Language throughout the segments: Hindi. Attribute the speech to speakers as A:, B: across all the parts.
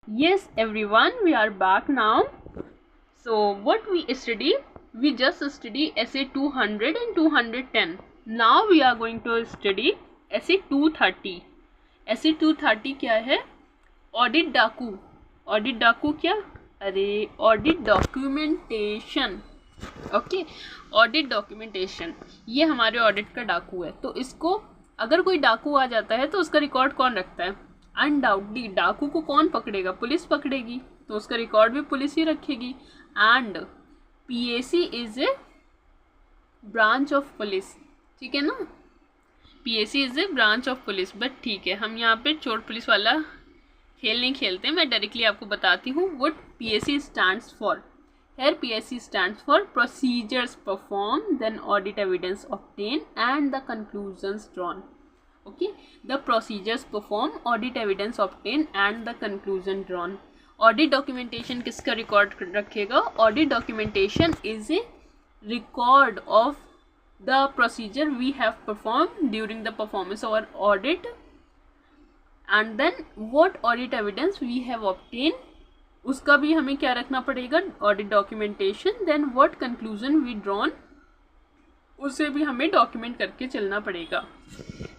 A: Yes, everyone, we are back now. So, what we study? We just study essay 200 and 210. Now we are going to study essay 230. essay 230 क्या है? ऑडिट डाकू. ऑडिट डाकू क्या? अरे audit documentation. Okay, audit documentation ये हमारे ऑडिट का डाकू है. तो इसको अगर कोई डाकू आ जाता है तो उसका रिकॉर्ड कौन रखता है? अनडाउटली डाकू को कौन पकड़ेगा? पुलिस पकड़ेगी. तो उसका रिकॉर्ड भी पुलिस ही रखेगी. And PAC is a branch of police. ठीक है ना? PAC is a branch of police. But ठीक है, हम यहाँ पे चोर पुलिस वाला खेल नहीं खेलते. मैं डायरेक्टली आपको बताती हूँ what PAC stands for. Here PSC stands for procedures performed, then audit evidence obtained and the conclusions drawn. Okay, the procedures performed, audit evidence obtained and the conclusion drawn. Audit documentation किसका रिकॉर्ड रखेगा? Audit documentation is a record of the procedure we have performed during the performance of our audit and then what audit evidence we have obtained. उसका भी हमें क्या रखना पड़ेगा? Audit documentation. Then what conclusion we drawn, उसे भी हमें डॉक्यूमेंट करके चलना पड़ेगा.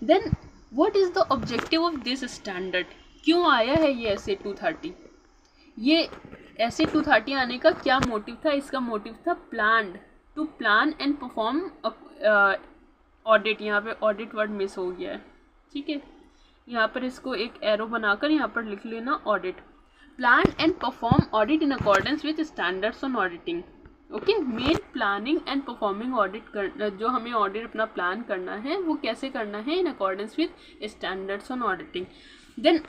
A: Then what is the objective of this standard? क्यों आया है ये essay 230? ये essay 230 आने का क्या मोटिव था? इसका मोटिव था to plan and perform audit. यहाँ पे ऑडिट वर्ड मिस हो गया है. ठीक है, यहाँ पर इसको एक एरो बनाकर यहाँ पर लिख लेना audit. Plan and perform audit in accordance with standards on auditing. Okay, main planning and performing audit कर, जो हमें ऑडिट अपना प्लान करना है वो कैसे करना है? In accordance with standards on auditing. Then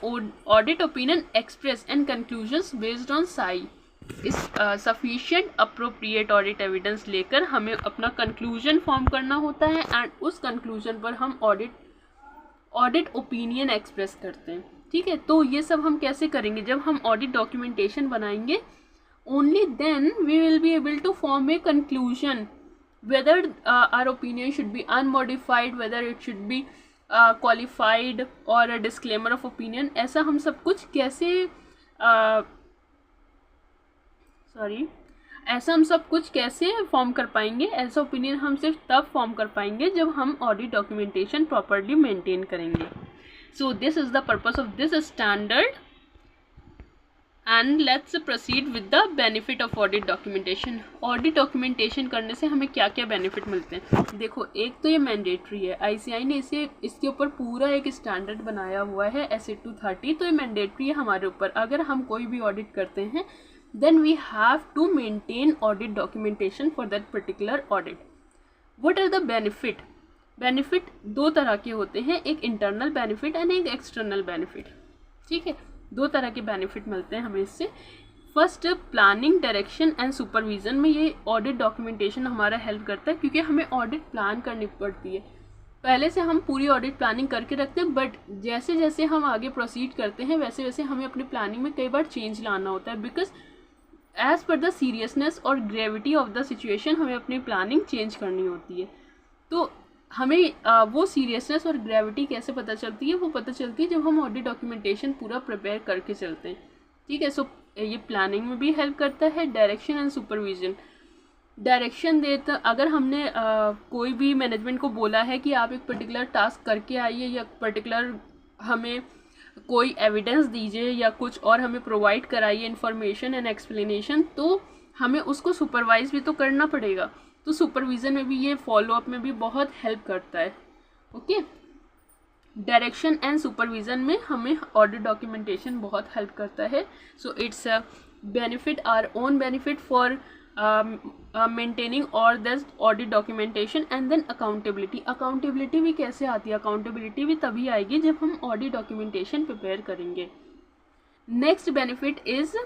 A: audit opinion express and conclusions based on साई इस सफिशिएंट अप्रोप्रिएट ऑडिट एविडेंस लेकर हमें अपना कंक्लूजन फॉर्म करना होता है एंड उस कंक्लूजन पर हम ऑडिट ओपिनियन एक्सप्रेस करते हैं. ठीक है, तो ये सब हम कैसे करेंगे? जब हम ऑडिट डॉक्यूमेंटेशन बनाएंगे, only then we will be able to form a conclusion whether our opinion should be unmodified, whether it should be qualified और अ डिस्क्लेमर ऑफ ओपिनियन. ऐसा हम सब कुछ कैसे ऐसा हम सब कुछ कैसे फॉर्म कर पाएंगे? ऐसा ओपिनियन हम सिर्फ तब फॉर्म कर पाएंगे जब हम ऑडिट डॉक्यूमेंटेशन प्रॉपरली मेंटेन करेंगे. So this is the purpose of this standard and let's proceed with the benefit of audit documentation. Audit documentation करने से हमें क्या क्या बेनिफिट मिलते हैं? देखो, एक तो ये मैंडेटरी है. आईसीआई ने इसके ऊपर पूरा एक स्टैंडर्ड बनाया हुआ है essay 230. तो ये मैंडेटरी है हमारे ऊपर. अगर हम कोई भी ऑडिट करते हैं then we have to maintain audit documentation for that particular audit. What are the benefit? Benefit दो तरह के होते हैं, एक इंटरनल बेनिफिट एंड एक एक्सटर्नल बेनिफिट. ठीक है, दो तरह के बेनिफिट मिलते हैं हमें इससे. First, planning, direction and supervision में ये ऑडिट डॉक्यूमेंटेशन हमारा हेल्प करता है क्योंकि हमें ऑडिट प्लान करनी पड़ती है. पहले से हम पूरी ऑडिट प्लानिंग करके रखते हैं, बट जैसे जैसे हम आगे प्रोसीड करते हैं वैसे वैसे हमें अपनी प्लानिंग में कई बार चेंज लाना होता है. Because as per the seriousness और ग्रेविटी ऑफ द सिचुएशन हमें अपनी प्लानिंग चेंज करनी होती है. तो हमें वो सीरियसनेस और ग्रेविटी कैसे पता चलती है? वो पता चलती है जब हम ऑडिट डॉक्यूमेंटेशन पूरा प्रिपेयर करके चलते हैं. ठीक है, सो ये प्लानिंग में भी हेल्प करता है. Direction and supervision. डायरेक्शन देता, अगर हमने कोई भी मैनेजमेंट को बोला है कि आप एक पर्टिकुलर टास्क करके आइए या पर्टिकुलर हमें कोई एविडेंस दीजिए या कुछ और हमें प्रोवाइड कराइए इन्फॉर्मेशन एंड एक्सप्लेनेशन, तो हमें उसको सुपरवाइज भी तो करना पड़ेगा. तो सुपरविज़न में भी ये फॉलोअप में भी बहुत हेल्प करता है. ओके, डायरेक्शन एंड सुपरविज़न में हमें ऑडिट डॉक्यूमेंटेशन बहुत हेल्प करता है. So it's a benefit, our own benefit for maintaining और this audit documentation. And then accountability. Accountability भी कैसे आती है? अकाउंटेबिलिटी भी तभी आएगी जब हम ऑडिट डॉक्यूमेंटेशन प्रिपेयर करेंगे. Next benefit is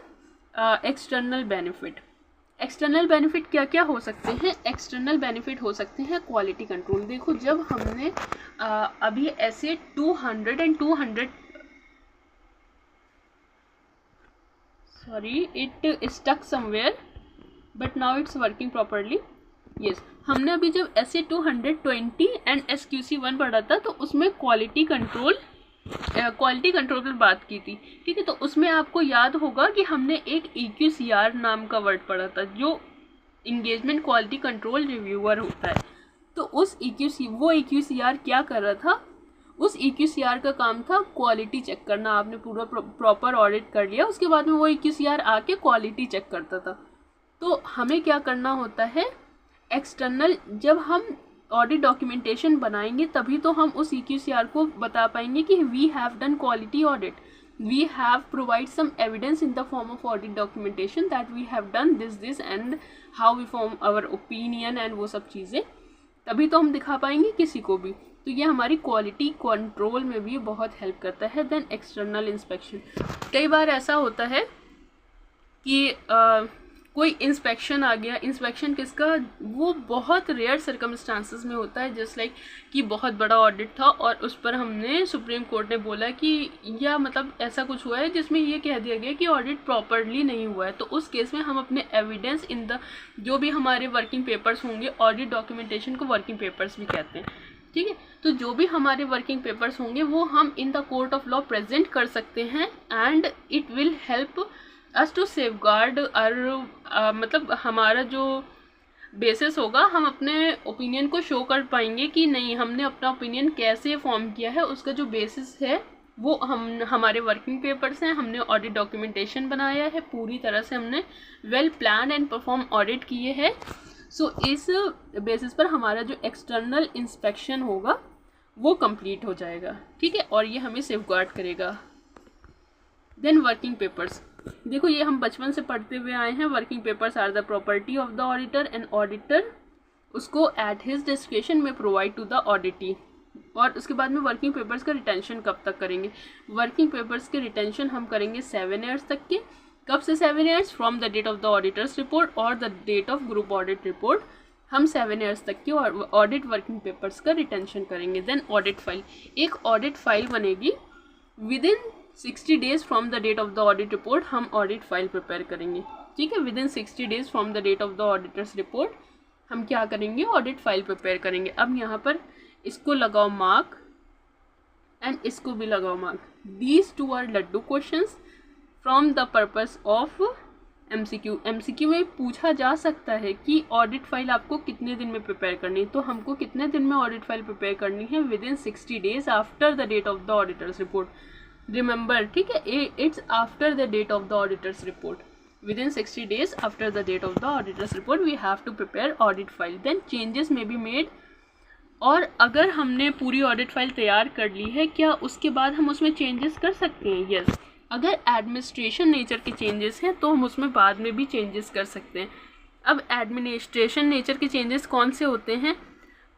A: external benefit. External benefit क्या क्या हो सकते हैं? एक्सटर्नल बेनिफिट हो सकते हैं क्वालिटी कंट्रोल. देखो, जब हमने अभी ऐसे 200 and 200 it stuck somewhere but now it's working properly. Yes, हमने अभी जब ऐसे 220 एंड SQC 1 पढ़ा था तो उसमें क्वालिटी कंट्रोल क्वालिटी कंट्रोल पर बात की थी, ठीक है। तो उसमें आपको याद होगा कि हमने एक EQCR नाम का वर्ड पढ़ा था, जो इंगेजमेंट क्वालिटी कंट्रोल रिव्यूअर होता है। तो उस वो EQCR क्या कर रहा था, उस EQCR का काम था क्वालिटी चेक करना। आपने पूरा प्रॉपर ऑडिट कर लिया, उसके बाद में वो EQCR आके क्वालिटी चेक करता था। तो हमें क्या करना होता है, एक्सटर्नल जब हम ऑडिट डॉक्यूमेंटेशन बनाएंगे तभी तो हम उस EQCR को बता पाएंगे कि we have done quality audit, we have provide some evidence in the form of audit documentation that we have done this and how we form our opinion and वो सब चीज़ें, तभी तो हम दिखा पाएंगे किसी को भी। तो ये हमारी क्वालिटी कंट्रोल में भी बहुत हेल्प करता है। देन एक्सटर्नल इंस्पेक्शन, कई बार ऐसा होता है कि कोई इंस्पेक्शन आ गया। इंस्पेक्शन किसका, वो बहुत रेयर सर्कमस्टांसेस में होता है, जस्ट लाइक कि बहुत बड़ा ऑडिट था और उस पर हमने सुप्रीम कोर्ट ने बोला कि या मतलब ऐसा कुछ हुआ है जिसमें ये कह दिया गया कि ऑडिट प्रॉपरली नहीं हुआ है। तो उस केस में हम अपने एविडेंस इन द जो भी हमारे वर्किंग पेपर्स होंगे, ऑडिट डॉक्यूमेंटेशन को वर्किंग पेपर्स भी कहते हैं, ठीक है। तो जो भी हमारे वर्किंग पेपर्स होंगे वो हम in the court of law present कर सकते हैं and it will help us to safeguard और मतलब हमारा जो बेसिस होगा, हम अपने ओपिनियन को शो कर पाएंगे कि नहीं, हमने अपना ओपिनियन कैसे फॉर्म किया है, उसका जो बेसिस है वो हमारे वर्किंग पेपर्स हैं, हमने ऑडिट डॉक्यूमेंटेशन बनाया है, पूरी तरह से हमने well plan and perform audit किए हैं। सो इस बेसिस पर हमारा जो एक्सटर्नल इंस्पेक्शन होगा वो कंप्लीट हो जाएगा, ठीक है, और ये हमें सेफगार्ड करेगा। देन वर्किंग पेपर्स, देखो ये हम बचपन से पढ़ते हुए आए हैं, working papers are the property of the auditor and auditor उसको एट हिज डिस्क्रिप्शन में प्रोवाइड टू द ऑडिटी। और उसके बाद में वर्किंग पेपर्स का रिटेंशन कब तक करेंगे, वर्किंग पेपर्स के रिटेंशन हम करेंगे 7 ईयर्स तक के। कब से 7 years, from the date of the auditor's report और the date of group audit report, हम 7 ईयर्स तक के ऑडिट वर्किंग पेपर्स का रिटेंशन करेंगे। देन ऑडिट फाइल, एक ऑडिट फाइल बनेगी, within 60 days from the date of the audit report हम ऑडिट फाइल प्रिपेयर करेंगे, ठीक है। Within 60 days from the date of the auditor's report हम क्या करेंगे, ऑडिट फाइल प्रिपेयर करेंगे। अब यहाँ पर इसको लगाओ मार्क एंड इसको भी लगाओ mark, these two are laddu questions from the purpose of MCQ। MCQ में पूछा जा सकता है कि ऑडिट फाइल आपको कितने दिन में प्रिपेयर करनी है, तो हमको कितने दिन में ऑडिट फाइल प्रिपेयर करनी है, within 60 days after the date of the auditor's report. Remember, ठीक है, it's after the date of the auditor's report, within 60 days after the date of the auditor's report we have to prepare audit file. Then changes may be made, और अगर हमने पूरी ऑडिट फाइल तैयार कर ली है, क्या उसके बाद हम उसमें चेंजेस कर सकते हैं? यस, अगर एडमिनिस्ट्रेशन नेचर के चेंजेस हैं तो हम उसमें बाद में भी चेंजेस कर सकते हैं। अब एडमिनिस्ट्रेशन नेचर के चेंजेस कौन से होते हैं,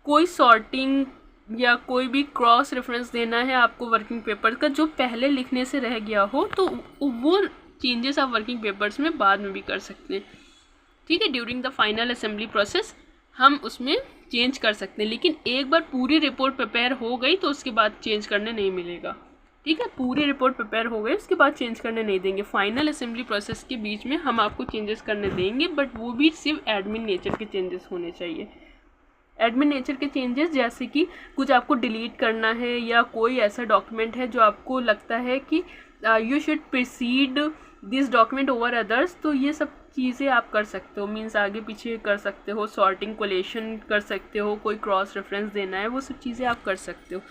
A: कोई सॉर्टिंग या कोई भी क्रॉस रेफरेंस देना है आपको वर्किंग पेपर का जो पहले लिखने से रह गया हो, तो वो चेंजेस आप वर्किंग पेपर्स में बाद में भी कर सकते हैं, ठीक है। During the final assembly process हम उसमें चेंज कर सकते हैं, लेकिन एक बार पूरी रिपोर्ट प्रिपेयर हो गई तो उसके बाद चेंज करने नहीं मिलेगा, ठीक है। पूरी रिपोर्ट प्रिपेयर हो गई उसके बाद चेंज करने नहीं देंगे। फाइनल असेंबली प्रोसेस के बीच में हम आपको चेंजेस करने देंगे, बट वो भी सिर्फ एडमिन नेचर के चेंजेस होने चाहिए। एडमिन नेचर के चेंजेस जैसे कि कुछ आपको डिलीट करना है या कोई ऐसा डॉक्यूमेंट है जो आपको लगता है कि you should preceded this document over others, तो ये सब चीज़ें आप कर सकते हो, मीन्स आगे पीछे कर सकते हो, सॉर्टिंग कोलेशन कर सकते हो, कोई क्रॉस रेफरेंस देना है, वो सब चीज़ें आप कर सकते हो,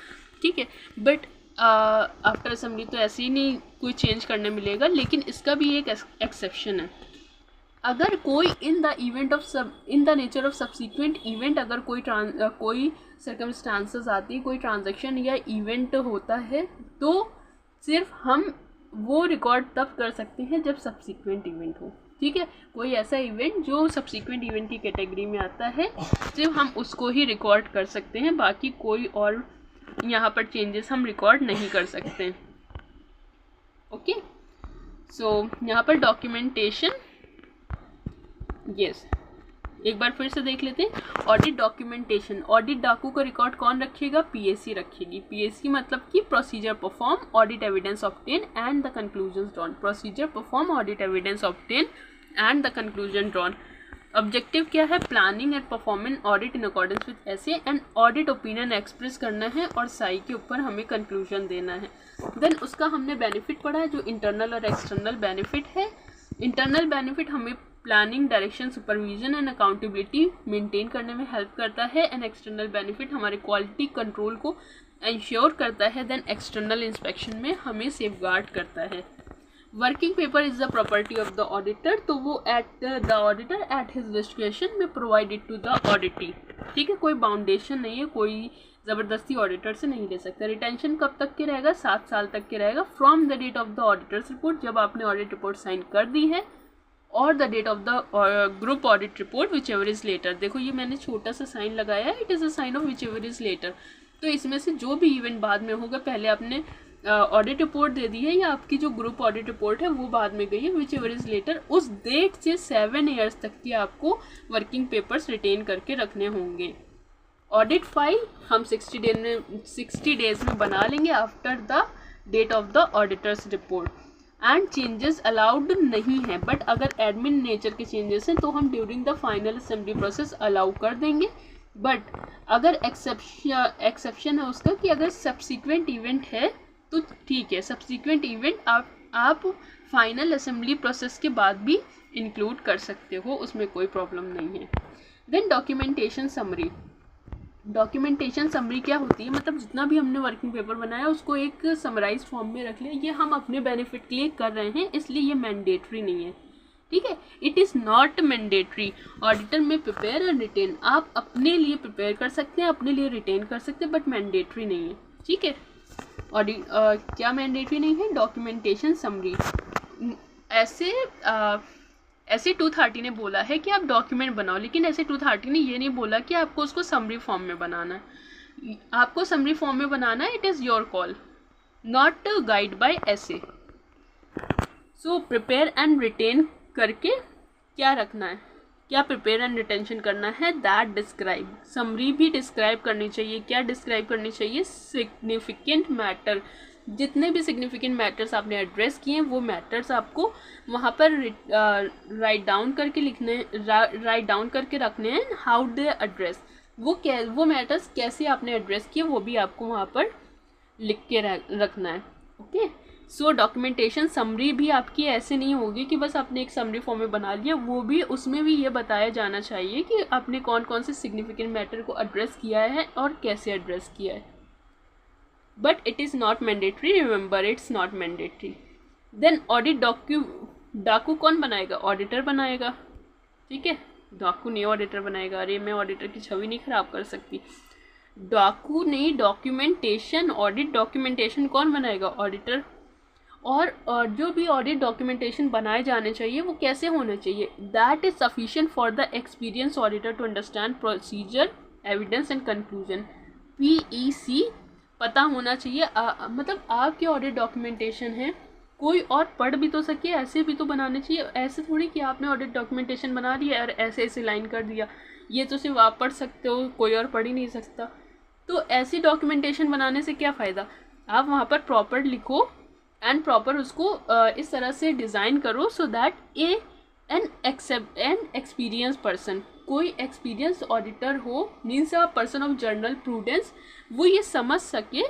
A: ठीक है। बट आफ्टर असेंबली तो ऐसे ही नहीं कोई चेंज करने मिलेगा, लेकिन इसका भी एक एक्सेप्शन है। अगर कोई in the nature of subsequent event, अगर कोई सर्कमस्टांसेस आती है, कोई ट्रांजैक्शन या इवेंट होता है, तो सिर्फ हम वो रिकॉर्ड तब कर सकते हैं जब सब्सिक्वेंट इवेंट हो, ठीक है। कोई ऐसा इवेंट जो सब्सिक्वेंट इवेंट की कैटेगरी में आता है, सिर्फ हम उसको ही रिकॉर्ड कर सकते हैं, बाकी कोई और यहाँ पर चेंजेस हम रिकॉर्ड नहीं कर सकते, ओके। सो यहाँ पर डॉक्यूमेंटेशन, यस, एक बार फिर से देख लेते हैं। ऑडिट डॉक्यूमेंटेशन, ऑडिट डाकू का रिकॉर्ड कौन रखेगा, PAC रखेगी। PAC मतलब कि procedure perform, audit evidence obtain and the conclusion drawn. Procedure perform, audit evidence obtain and the conclusion drawn. Objective क्या है, planning and performing audit in accordance with essay and audit opinion express करना है और साई के ऊपर हमें कंक्लूजन देना है। देन उसका हमने बेनिफिट पढ़ा है जो इंटरनल और एक्सटर्नल बेनिफिट है। इंटरनल बेनिफिट हमें planning, direction, supervision and accountability maintain करने में हेल्प करता है एंड एक्सटर्नल बेनिफिट हमारे क्वालिटी कंट्रोल को इंश्योर करता है। देन एक्सटर्नल इंस्पेक्शन में हमें सेफगार्ड करता है। Working paper is the property of the auditor, तो वो at the auditor eight his description में प्रोवाइडेड टू द ऑडिटी। ठीक है, कोई बाउंडेशन नहीं है, कोई ज़बरदस्ती ऑडिटर से नहीं ले सकता। रिटेंशन कब तक के रहेगा, 7 साल तक के रहेगा from the date of the auditor's report, जब आपने ऑडिट रिपोर्ट साइन कर दी है, और the date of the group audit report whichever is later. देखो ये मैंने छोटा सा साइन लगाया है, it is a sign off whichever is later. तो इसमें से जो भी इवेंट बाद में होगा, पहले आपने ऑडिट रिपोर्ट दे दी है या आपकी जो ग्रुप ऑडिट रिपोर्ट है वो बाद में गई है, विच एवर इज लेटर, उस डेट से 7 ईयर्स तक की आपको वर्किंग पेपर्स रिटेन करके रखने होंगे। ऑडिट फाइल हम 60 डेज में बना लेंगे after the date of the auditor's report. And changes allowed नहीं है, बट अगर एडमिन नेचर के चेंजेस हैं तो हम during the final assembly process allow कर देंगे। बट अगर एक्सेप्शन है उसका कि अगर सब्सिक्वेंट इवेंट है तो ठीक है, सब्सिक्वेंट इवेंट आप फाइनल असेंबली प्रोसेस के बाद भी इंक्लूड कर सकते हो, उसमें कोई प्रॉब्लम नहीं है। Then documentation summary. Documentation summary क्या होती है, मतलब जितना भी हमने वर्किंग पेपर बनाया उसको एक समराइज फॉर्म में रख लिया। ये हम अपने बेनिफिट के लिए कर रहे हैं, इसलिए ये मैंडेटरी नहीं है। ठीक है, it is not mandatory. Auditor में प्रिपेयर एंड रिटेन, आप अपने लिए प्रिपेयर कर सकते हैं, अपने लिए रिटेन कर सकते हैं, बट मैंडेटरी नहीं है। ठीक है, ऑडिट क्या मैंडेटरी नहीं है, डॉक्यूमेंटेशन समरी। ऐसे 230 ने बोला है कि आप डॉक्यूमेंट बनाओ, लेकिन ऐसे 230 ने ये नहीं बोला कि आपको उसको समरी फॉर्म में बनाना है। आपको समरी फॉर्म में बनाना है, it is your call, not guide by ऐसे। सो प्रिपेयर एंड रिटेन करके क्या रखना है, क्या प्रिपेयर एंड रिटेंशन करना है, दैट डिस्क्राइब। समरी भी डिस्क्राइब करनी चाहिए। क्या डिस्क्राइब करनी चाहिए, सिग्निफिकेंट मैटर। जितने भी सिग्निफिकेंट मैटर्स आपने एड्रेस किए हैं वो मैटर्स आपको वहाँ पर राइट डाउन करके रखने हैं। हाउ दे एड्रेस, वो मैटर्स कैसे आपने एड्रेस किए वो भी आपको वहाँ पर लिख के रखना है। ओके, सो डॉक्यूमेंटेशन समरी भी आपकी ऐसे नहीं होगी कि बस आपने एक समरी फॉर्म में बना लिया, वो भी उसमें भी ये बताया जाना चाहिए कि आपने कौन कौन से सिग्निफिकेंट मैटर को एड्रेस किया है और कैसे एड्रेस किया है। But it is not mandatory, remember it's not mandatory. Then audit डाकू कौन बनाएगा, ऑडिटर बनाएगा। ठीक है, डाकू नहीं ऑडिटर बनाएगा। अरे मैं ऑडिटर की छवि नहीं खराब कर सकती। डाकू नहीं, डॉक्यूमेंटेशन, ऑडिट डॉक्यूमेंटेशन कौन बनाएगा, ऑडिटर। और जो भी ऑडिट डॉक्यूमेंटेशन बनाए जाने चाहिए वो कैसे होने चाहिए, that is sufficient for the experience auditor to understand procedure, evidence and conclusion. PEC पता होना चाहिए। मतलब आपके ऑडिट डॉक्यूमेंटेशन है, कोई और पढ़ भी तो सके, ऐसे भी तो बनाने चाहिए। ऐसे थोड़ी कि आपने ऑडिट डॉक्यूमेंटेशन बना दिया और ऐसे ऐसे लाइन कर दिया, ये तो सिर्फ आप पढ़ सकते हो, कोई और पढ़ ही नहीं सकता। तो ऐसी डॉक्यूमेंटेशन बनाने से क्या फ़ायदा, आप वहाँ पर प्रॉपर लिखो एंड प्रॉपर उसको इस तरह से डिज़ाइन करो so that an experience person, कोई एक्सपीरियंस ऑडिटर हो, means a person of general prudence, वो ये समझ सके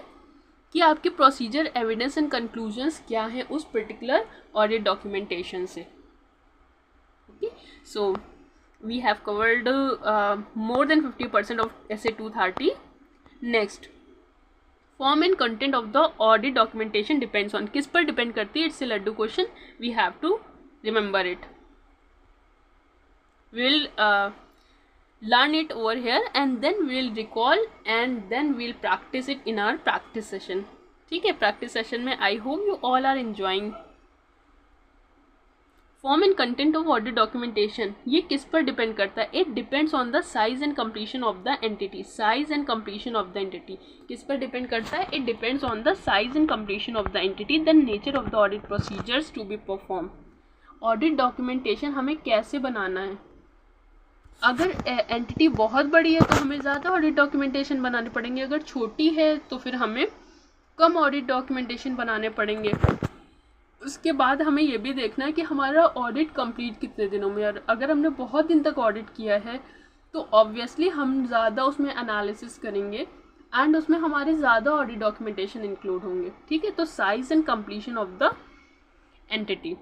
A: कि आपके प्रोसीजर, एविडेंस एंड कंक्लूजन्स क्या हैं उस पर्टिकुलर ऑडिट डॉक्यूमेंटेशन से। Okay, so we have covered more than 50% of essay 230. Next, form and content of the audit documentation depends on, किस पर डिपेंड करती है, it's a laddu question, we have to remember it. we'll learn it over here and then we'll recall and then we'll practice it in our practice session. ठीक है, practice session में I hope you all are enjoying. Form and content of audit documentation, ये किस पर डिपेंड करता है, it depends on the size and completion of the entity. Size and completion of the entity किस पर डिपेंड करता है, it depends on the size and completion of the entity, the nature of the audit procedures to be perform. Audit documentation हमें कैसे बनाना है, अगर एंटिटी बहुत बड़ी है तो हमें ज़्यादा ऑडिट डॉक्यूमेंटेशन बनाने पड़ेंगे, अगर छोटी है तो फिर हमें कम ऑडिट डॉक्यूमेंटेशन बनाने पड़ेंगे। उसके बाद हमें ये भी देखना है कि हमारा ऑडिट कंप्लीट कितने दिनों में। अगर हमने बहुत दिन तक ऑडिट किया है तो ऑब्वियसली हम ज़्यादा उसमें एनालिसिस करेंगे एंड उसमें हमारे ज़्यादा ऑडिट डॉक्यूमेंटेशन इंक्लूड होंगे, ठीक है। तो size and completion of the entity,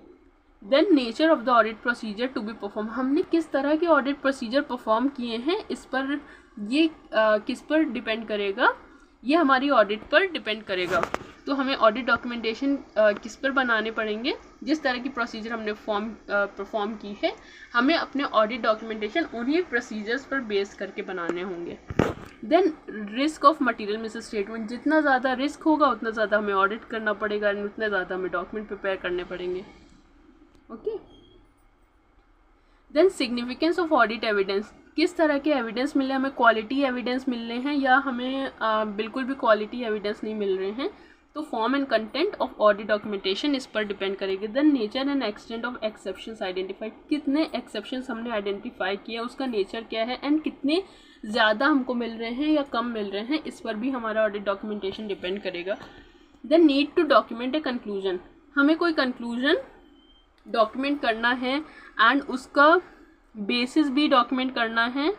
A: then nature of the audit procedure to be perform, हमने किस तरह के ऑडिट प्रोसीजर परफॉर्म किए हैं इस पर ये किस पर डिपेंड करेगा, ये हमारी ऑडिट पर डिपेंड करेगा। तो हमें ऑडिट डॉक्यूमेंटेशन किस पर बनाने पड़ेंगे, जिस तरह की प्रोसीजर हमने परफॉर्म की है हमें अपने ऑडिट डॉक्यूमेंटेशन उन्हीं प्रोसीजर्स पर बेस करके बनाने होंगे। Then risk of material misstatement, जितना ज़्यादा रिस्क होगा उतना ज़्यादा हमें ऑडिट करना पड़ेगा और उतना ज़्यादा हमें डॉक्यूमेंट प्रिपेयर करने पड़ेंगे, okay. Then significance of audit evidence, किस तरह के एविडेंस मिल रहे हैं, हमें क्वालिटी एविडेंस मिल रहे हैं या हमें बिल्कुल भी क्वालिटी एविडेंस नहीं मिल रहे हैं। तो form and content of audit documentation इस पर डिपेंड करेगी। Then nature and extent of exceptions identified, कितने एक्सेप्शंस हमने आइडेंटिफाई किया, उसका नेचर क्या है एंड कितने ज़्यादा हमको मिल रहे हैं या कम मिल रहे हैं, इस पर भी हमारा ऑडिट डॉक्यूमेंटेशन डिपेंड करेगा। Then need to document a conclusion, हमें कोई कंक्लूजन डॉक्यूमेंट करना है एंड उसका बेसिस भी डॉक्यूमेंट करना है।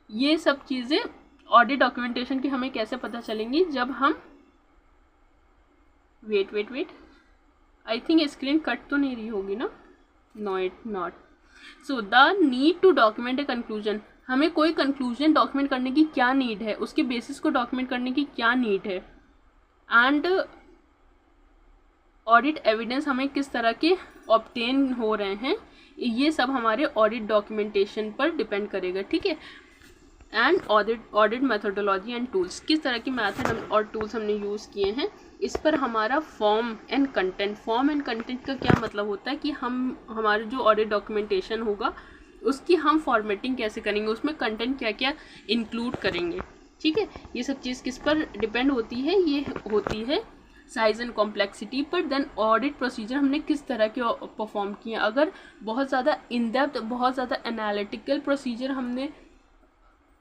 A: ये सब चीज़ें ऑडिट डॉक्यूमेंटेशन की हमें कैसे पता चलेंगी, जब हम wait I think screen cut तो नहीं रही होगी ना, no it not. So the need to document a conclusion, हमें कोई कंक्लूजन डॉक्यूमेंट करने की क्या नीड है, उसके बेसिस को डॉक्यूमेंट करने की क्या नीड है एंड ऑडिट एविडेंस हमें किस तरह के ऑब्टेन हो रहे हैं, ये सब हमारे ऑडिट डॉक्यूमेंटेशन पर डिपेंड करेगा, ठीक है। And audit methodology and tools, किस तरह की मेथड और टूल्स हमने यूज़ किए हैं, इस पर हमारा फॉर्म एंड कंटेंट का क्या मतलब होता है कि हमारे जो ऑडिट डॉक्यूमेंटेशन होगा उसकी हम फॉर्मेटिंग कैसे करेंगे, उसमें कंटेंट क्या क्या इंक्लूड करेंगे, ठीक है। ये सब चीज़ किस पर डिपेंड होती है, ये होती है साइज एंड कॉम्प्लेक्सिटी पर। देन ऑडिट प्रोसीजर हमने किस तरह के परफॉर्म किए, अगर बहुत ज़्यादा इन डेप्थ बहुत ज़्यादा एनालिटिकल प्रोसीजर हमने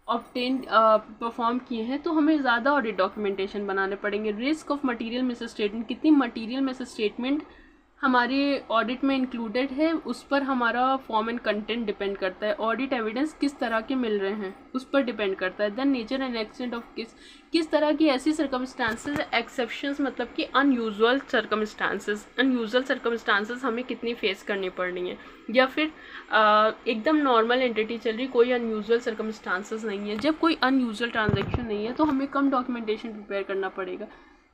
A: ऑब्टेन परफॉर्म किए हैं तो हमें ज़्यादा ऑडिट डॉक्यूमेंटेशन बनाने पड़ेंगे। Risk of material miss statement, कितनी मटेरियल मिस स्टेटमेंट हमारे ऑडिट में इंक्लूडेड है उस पर हमारा फॉर्म एंड कंटेंट डिपेंड करता है। ऑडिट एविडेंस किस तरह के मिल रहे हैं उस पर डिपेंड करता है। Then nature and extent of किस तरह की ऐसी सर्कमस्टांसेस, एक्सेप्शंस मतलब कि अनयूजुअल सर्कमस्टांसेस हमें कितनी फेस करनी पड़ रही हैं, या फिर एकदम नॉर्मल एंटिटी चल रही, कोई अनयूजुअल सर्कमस्टांसेस नहीं है। जब कोई अनयूजुअल ट्रांजेक्शन नहीं है तो हमें कम डॉक्यूमेंटेशन प्रिपेयर करना पड़ेगा।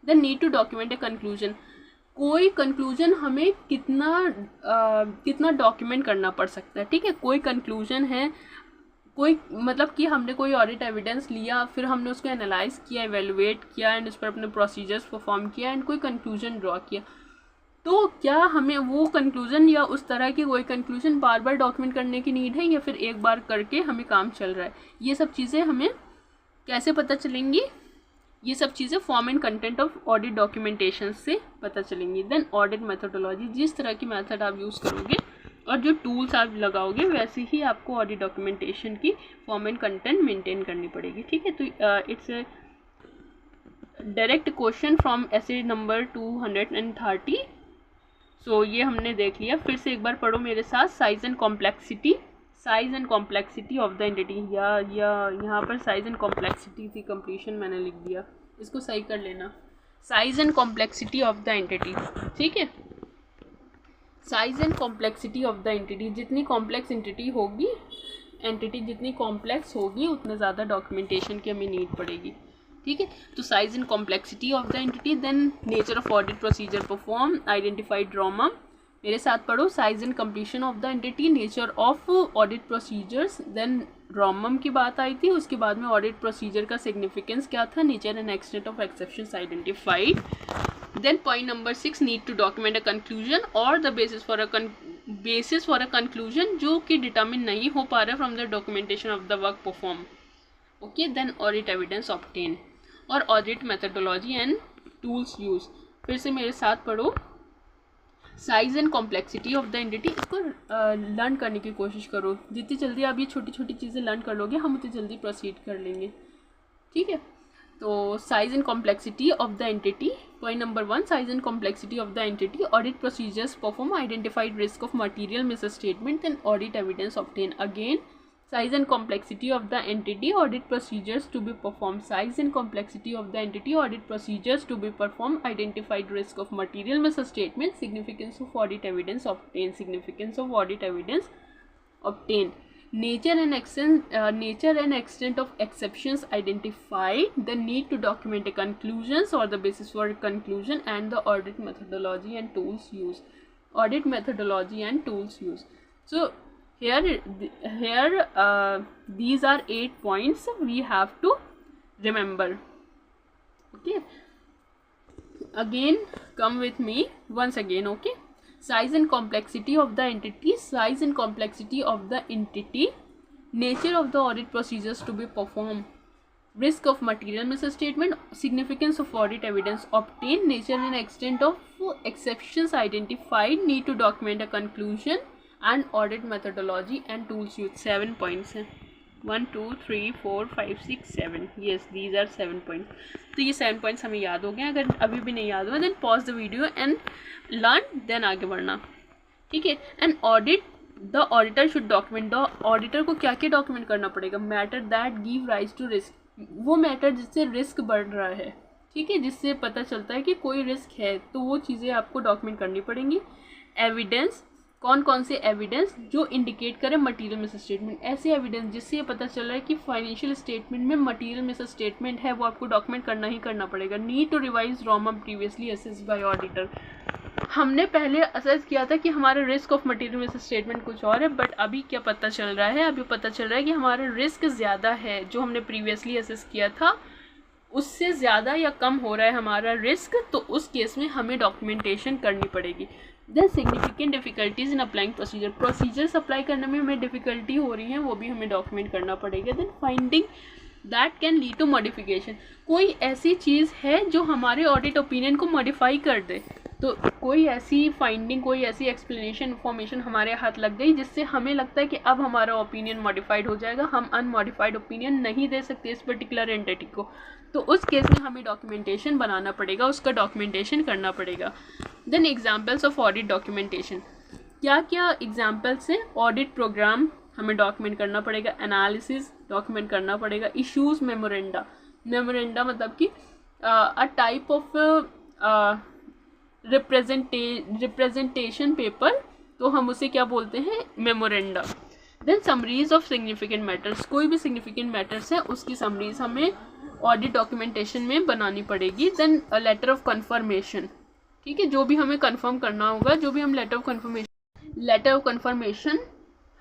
A: Then need to document a conclusion, कोई कंक्लूजन हमें कितना डॉक्यूमेंट करना पड़ सकता है, ठीक है। कोई कंक्लूजन है, कोई मतलब कि हमने कोई ऑडिट एविडेंस लिया, फिर हमने उसको एनालाइज किया, एवेलुएट किया एंड उस पर अपने प्रोसीजर्स परफॉर्म किया एंड कोई कंक्लूजन ड्रॉ किया, तो क्या हमें वो कंक्लूजन या उस तरह की कोई कंक्लूजन बार बार डॉक्यूमेंट करने की नीड है या फिर एक बार करके हमें काम चल रहा है, ये सब चीज़ें हमें कैसे पता चलेंगी, ये सब चीज़ें form and content of audit documentation से पता चलेंगी। देन ऑडिट मेथोडोलॉजी, जिस तरह की मेथड आप यूज़ करोगे और जो टूल्स आप लगाओगे वैसे ही आपको ऑडिट डॉक्यूमेंटेशन की फॉर्म एंड कंटेंट मेंटेन करनी पड़ेगी, ठीक है। तो it's a direct question from essay number 230। सो ये हमने देख लिया, फिर से एक बार पढ़ो मेरे साथ। Size and complexity of the entity, या यहाँ पर साइज एंड कॉम्प्लेक्सिटी थी, कंप्लीशन मैंने लिख दिया, इसको सही कर लेना। Size and complexity of the entity, ठीक है। Size and complexity of the entity, जितनी कॉम्प्लेक्स एंटिटी जितनी कॉम्प्लेक्स होगी उतना ज़्यादा डॉक्यूमेंटेशन की हमें नीड पड़ेगी, ठीक है। तो size and complexity of the entity, then nature of audit procedure perform, identified ROMM, मेरे साथ पढ़ो। Size and completion of the entity, nature of audit procedures, then ROMM की बात आई थी, उसके बाद में ऑडिट प्रोसीजर का सिग्निफिकेंस क्या था, nature and extent of exceptions identified. Then point number 6, need to document a conclusion और the basis for a conclusion जो कि डिटर्मिन नहीं हो पा रहा from the documentation of the work perform, okay. Then audit evidence obtain और audit methodology and tools use, फिर से मेरे साथ पढ़ो। Size and complexity of the entity, इसको लर्न करने की कोशिश करो, जितनी जल्दी आप ये छोटी छोटी चीज़ें लर्न कर लोगे हम उतनी जल्दी प्रोसीड कर लेंगे, ठीक है। तो size and complexity of the entity, point number 1, size and complexity of the entity, audit procedures perform, identified risk of material misstatement and audit evidence obtain. Again size and complexity of the entity, audit procedures to be performed. Size and complexity of the entity, audit procedures to be performed, identified risk of material misstatement, significance of audit evidence obtained. Significance of audit evidence obtained. Nature and extent of exceptions identified, the need to document a conclusions or the basis for a conclusion, and the audit methodology and tools used. Audit methodology and tools used. So here these are 8 points we have to remember. Okay, again come with me once again. Okay, size and complexity of the entity, size and complexity of the entity, nature of the audit procedures to be performed, risk of material misstatement, significance of audit evidence obtained, nature and extent of exceptions identified, need to document a conclusion, and audit methodology and tools used. 7 points हैं. 1 2 3 4 5 6 7. Yes, these are 7 points. तो ये 7 points हमें याद हो गए. अगर अभी भी नहीं याद हुआ then pause the video and learn, then आगे बढ़ना. ठीक है. And audit, the auditor should document. the auditor को क्या क्या document करना पड़ेगा? Matter that give rise to risk. वो मैटर जिससे रिस्क बढ़ रहा है. ठीक है, जिससे पता चलता है कि कोई रिस्क है, तो वो चीज़ें आपको डॉक्यूमेंट करनी पड़ेंगी. एविडेंस, कौन कौन से एविडेंस जो इंडिकेट करें मटेरियल मिसस्टेटमेंट. ऐसे एविडेंस जिससे ये पता चल रहा है कि फाइनेंशियल स्टेटमेंट में मटेरियल मिसस्टेटमेंट है, वो आपको डॉक्यूमेंट करना ही करना पड़ेगा. Need to revise ROMM previously assessed by auditor. हमने पहले असेस किया था कि हमारा रिस्क ऑफ मटेरियल मिसस्टेटमेंट कुछ और है, बट अभी क्या पता चल रहा है? अभी पता चल रहा है कि हमारा रिस्क ज़्यादा है. जो हमने प्रीवियसली असेस किया था उससे ज़्यादा या कम हो रहा है हमारा रिस्क, तो उस केस में हमें डॉक्यूमेंटेशन करनी पड़ेगी. Then significant difficulties in applying procedure. Procedures apply करने में हमें डिफ़िकल्टी हो रही है, वो भी हमें डॉक्यूमेंट करना पड़ेगा. Then finding that can lead to modification. कोई ऐसी चीज़ है जो हमारे ऑडिट ओपिनियन को मॉडिफाई कर दे, तो कोई ऐसी फाइंडिंग, कोई ऐसी एक्सप्लेनेशन, इन्फॉर्मेशन हमारे हाथ लग गई जिससे हमें लगता है कि अब हमारा ओपिनियन मॉडिफाइड हो जाएगा, हम अनमॉडिफाइड ओपिनियन नहीं दे सकते इस पर्टिकुलर एंटिटी को, तो उस केस में हमें डॉक्यूमेंटेशन बनाना पड़ेगा, उसका डॉक्यूमेंटेशन करना पड़ेगा. Then examples of audit documentation. क्या क्या एग्जाम्पल्स हैं? ऑडिट प्रोग्राम हमें डॉक्यूमेंट करना पड़ेगा, एनालिसिस डॉक्यूमेंट करना पड़ेगा, इश्यूज मेमोरेंडा. मेमोरेंडा मतलब कि a type of representation paper, तो हम उसे क्या बोलते हैं? Memoranda. Then summaries of significant matters. कोई भी सिग्निफिकेंट मैटर्स है उसकी समरीज हमें ऑडिट डॉक्यूमेंटेशन में बनानी पड़ेगी. Then letter of confirmation. ठीक है, जो भी हमें कंफर्म करना होगा, जो भी हम लेटर ऑफ कन्फर्मेशन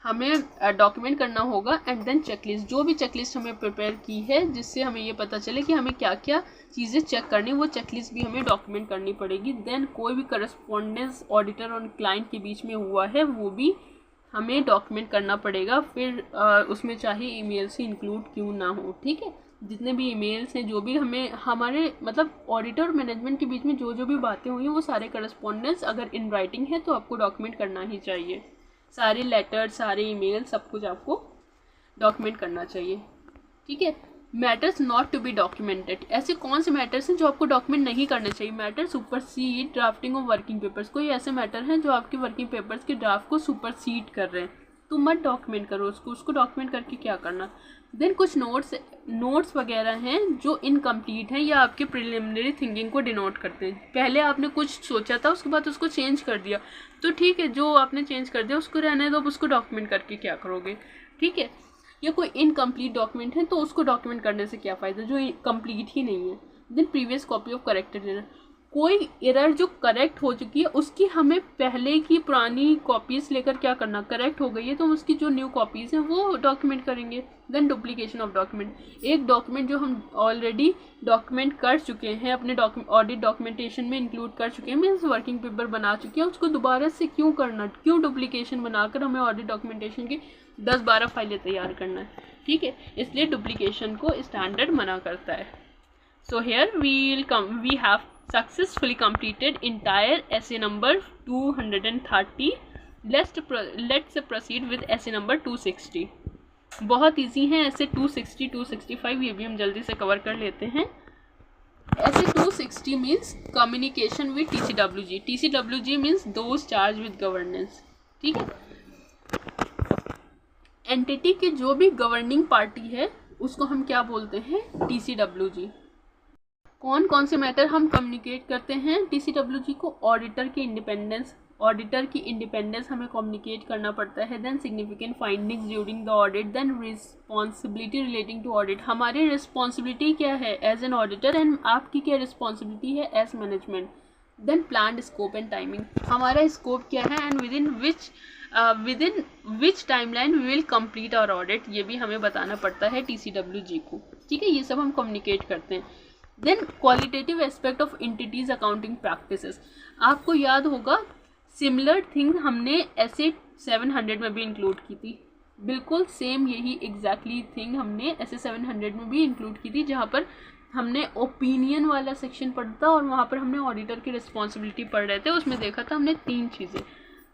A: हमें डॉक्यूमेंट करना होगा. And then checklist. जो भी चेकलिस्ट हमें प्रिपेयर की है जिससे हमें ये पता चले कि हमें क्या क्या चीज़ें चेक करनी, वो चेकलिस्ट भी हमें डॉक्यूमेंट करनी पड़ेगी. देन कोई भी करस्पॉन्डेंस ऑडिटर और क्लाइंट के बीच में हुआ है वो भी हमें डॉक्यूमेंट करना पड़ेगा. फिर उसमें चाहे ईमेल से इंक्लूड क्यों ना हो. ठीक है, जितने भी ईमेल्स हैं, जो भी हमें हमारे मतलब ऑडिटर और मैनेजमेंट के बीच में जो भी बातें हुई हैं, वो सारे करस्पॉन्डेंस अगर इन राइटिंग है तो आपको डॉक्यूमेंट करना ही चाहिए. सारे लेटर, सारे ईमेल, सब कुछ आपको डॉक्यूमेंट करना चाहिए. ठीक है. Matters not to be documented. ऐसे कौन से मैटर्स हैं जो आपको डॉक्यूमेंट नहीं करने चाहिए? Matter supersede drafting of working papers. कोई ऐसे मैटर हैं जो आपके वर्किंग पेपर्स के ड्राफ्ट को सुपरसीड कर रहे हैं, तो मत डॉक्यूमेंट करो उसको डॉक्यूमेंट करके क्या करना. देन कुछ नोट्स वगैरह हैं जो इनकम्प्लीट हैं या आपके प्रिलिमिनरी थिंकिंग को डिनोट करते हैं. पहले आपने कुछ सोचा था, उसके बाद उसको चेंज कर दिया, तो ठीक है, जो आपने चेंज कर दिया उसको रहने दो, अब उसको डॉक्यूमेंट करके क्या करोगे. ठीक है. या कोई इनकम्प्लीट डॉक्यूमेंट है तो उसको डॉक्यूमेंट करने से क्या फ़ायदा जो कंप्लीट ही नहीं है. Then previous copy of corrected error. कोई एरर जो करेक्ट हो चुकी है उसकी हमें पहले की पुरानी कॉपीज़ लेकर क्या करना, करेक्ट हो गई है तो उसकी जो न्यू कॉपीज़ हैं वो डॉक्यूमेंट करेंगे. Then duplication of document. एक डॉक्यूमेंट जो हम ऑलरेडी डॉक्यूमेंट कर चुके हैं, अपने ऑडिट डॉक्यूमेंटेशन में इंक्लूड कर चुके हैं, मीन्स वर्किंग पेपर बना चुके हैं, उसको दोबारा से क्यों करना, क्यों डुप्लीकेशन बनाकर हमें ऑडिट डॉक्यूमेंटेशन की 10-12 फाइलें तैयार करना है. ठीक है, इसलिए डुप्लीकेशन को स्टैंडर्ड मना करता है. So here we have successfully completed entire essay number 230. Let's proceed with essay number 260. बहुत इजी है ऐसे 260, 265, ये भी हम जल्दी से कवर कर लेते हैं. SA-260 means communication with TCWG. TCWG means those charge with governance. ठीक है, एंटिटी की जो भी गवर्निंग पार्टी है उसको हम क्या बोलते हैं, TCWG. कौन कौन से मैटर हम कम्युनिकेट करते हैं TCWG को? ऑडिटर की इंडिपेंडेंस, ऑडिटर की इंडिपेंडेंस हमें कम्युनिकेट करना पड़ता है. Then significant findings during the audit. Then responsibility relating to audit. हमारी रिस्पॉन्सिबिलिटी क्या है एज एन ऑडिटर एंड आपकी क्या रिस्पॉन्सिबिलिटी है as management. Then planned scope and timing. हमारा स्कोप क्या है and within which timeline we will complete our audit. ये भी हमें बताना पड़ता है TCWG को. ठीक है, ये सब हम कम्युनिकेट करते हैं. Then qualitative aspect of entities accounting practices. आपको याद होगा सिमिलर थिंग हमने SA-700 में भी इंक्लूड की थी. बिल्कुल सेम यही एग्जैक्टली थिंग हमने SA-700 में भी इंक्लूड की थी, जहाँ पर हमने ओपिनियन वाला सेक्शन पढ़ा था और वहाँ पर हमने ऑडिटर की रिस्पॉन्सिबिलिटी पढ़ रहे थे. उसमें देखा था हमने 3 चीज़ें.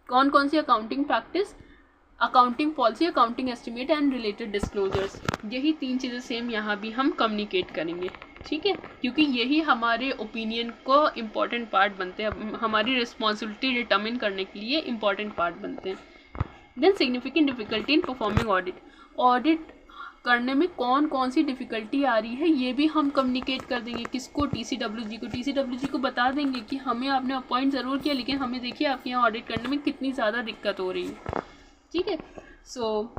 A: कौन कौन सी? Accounting practice, accounting policy, accounting estimate and related disclosures. यही 3 चीज़ें सेम यहाँ भी हम कम्युनिकेट करेंगे. ठीक है, क्योंकि यही हमारे ओपिनियन को इम्पॉर्टेंट पार्ट बनते हैं, हमारी रिस्पॉन्सिबिलिटी डिटर्मिन करने के लिए इम्पॉर्टेंट पार्ट बनते हैं. Then significant difficulty in performing audit. Audit करने में कौन कौन सी डिफ़िकल्टी आ रही है ये भी हम कम्युनिकेट कर देंगे. किसको? TCWG को. TCWG को बता देंगे कि हमें आपने अपॉइंट ज़रूर किया लेकिन हमें देखिए आपके यहाँ ऑडिट करने में कितनी ज़्यादा दिक्कत हो रही है. ठीक है, सो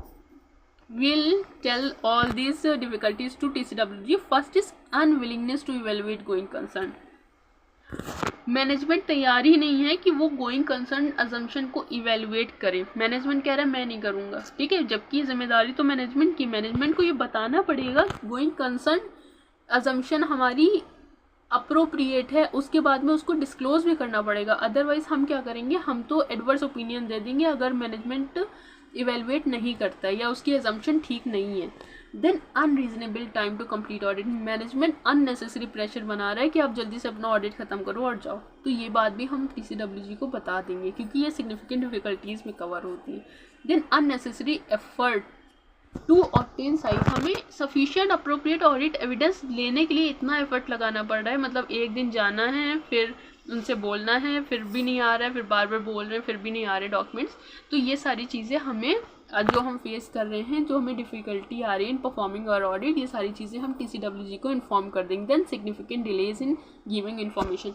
A: we'll tell all these difficulties to TCWG. First is unwillingness to evaluate going concern. Management तैयार ही नहीं है कि वो गोइंग कंसर्न अजम्पशन को इवेलुएट करे. मैनेजमेंट कह रहा है मैं नहीं करूँगा. ठीक है, जबकि जिम्मेदारी तो मैनेजमेंट की. मैनेजमेंट को ये बताना पड़ेगा गोइंग कंसर्न अजम्पशन हमारी अप्रोप्रिएट है, उसके बाद में उसको डिस्क्लोज भी करना पड़ेगा. अदरवाइज हम क्या करेंगे, हम तो एडवर्स ओपिनियन दे देंगे अगर मैनेजमेंट इवेलुएट नहीं करता है या उसकी एजम्पशन ठीक नहीं है. Then unreasonable time to complete audit. Management unnecessary pressure बना रहा है कि आप जल्दी से अपना ऑडिट खत्म करो और जाओ. तो ये बात भी हम TCWG को बता देंगे क्योंकि ये सिग्निफिकेंट डिफिकल्टीज में कवर होती है. Then unnecessary effort to obtain site. हमें सफिशिएंट अप्रोप्रिएट ऑडिट एविडेंस लेने के लिए इतना एफर्ट लगाना पड़ रहा है. मतलब एक दिन जाना है, फिर उनसे बोलना है, फिर भी नहीं आ रहा है, फिर बार बार बोल रहे हैं, फिर भी नहीं आ रहे डॉक्यूमेंट्स. तो ये सारी चीज़ें हमें जो हम फेस कर रहे हैं, जो हमें डिफ़िकल्टी आ रही है इन परफॉर्मिंग और ऑडिट, ये सारी चीज़ें हम TCWG को इन्फॉर्म कर देंगे. Then significant delays in giving information.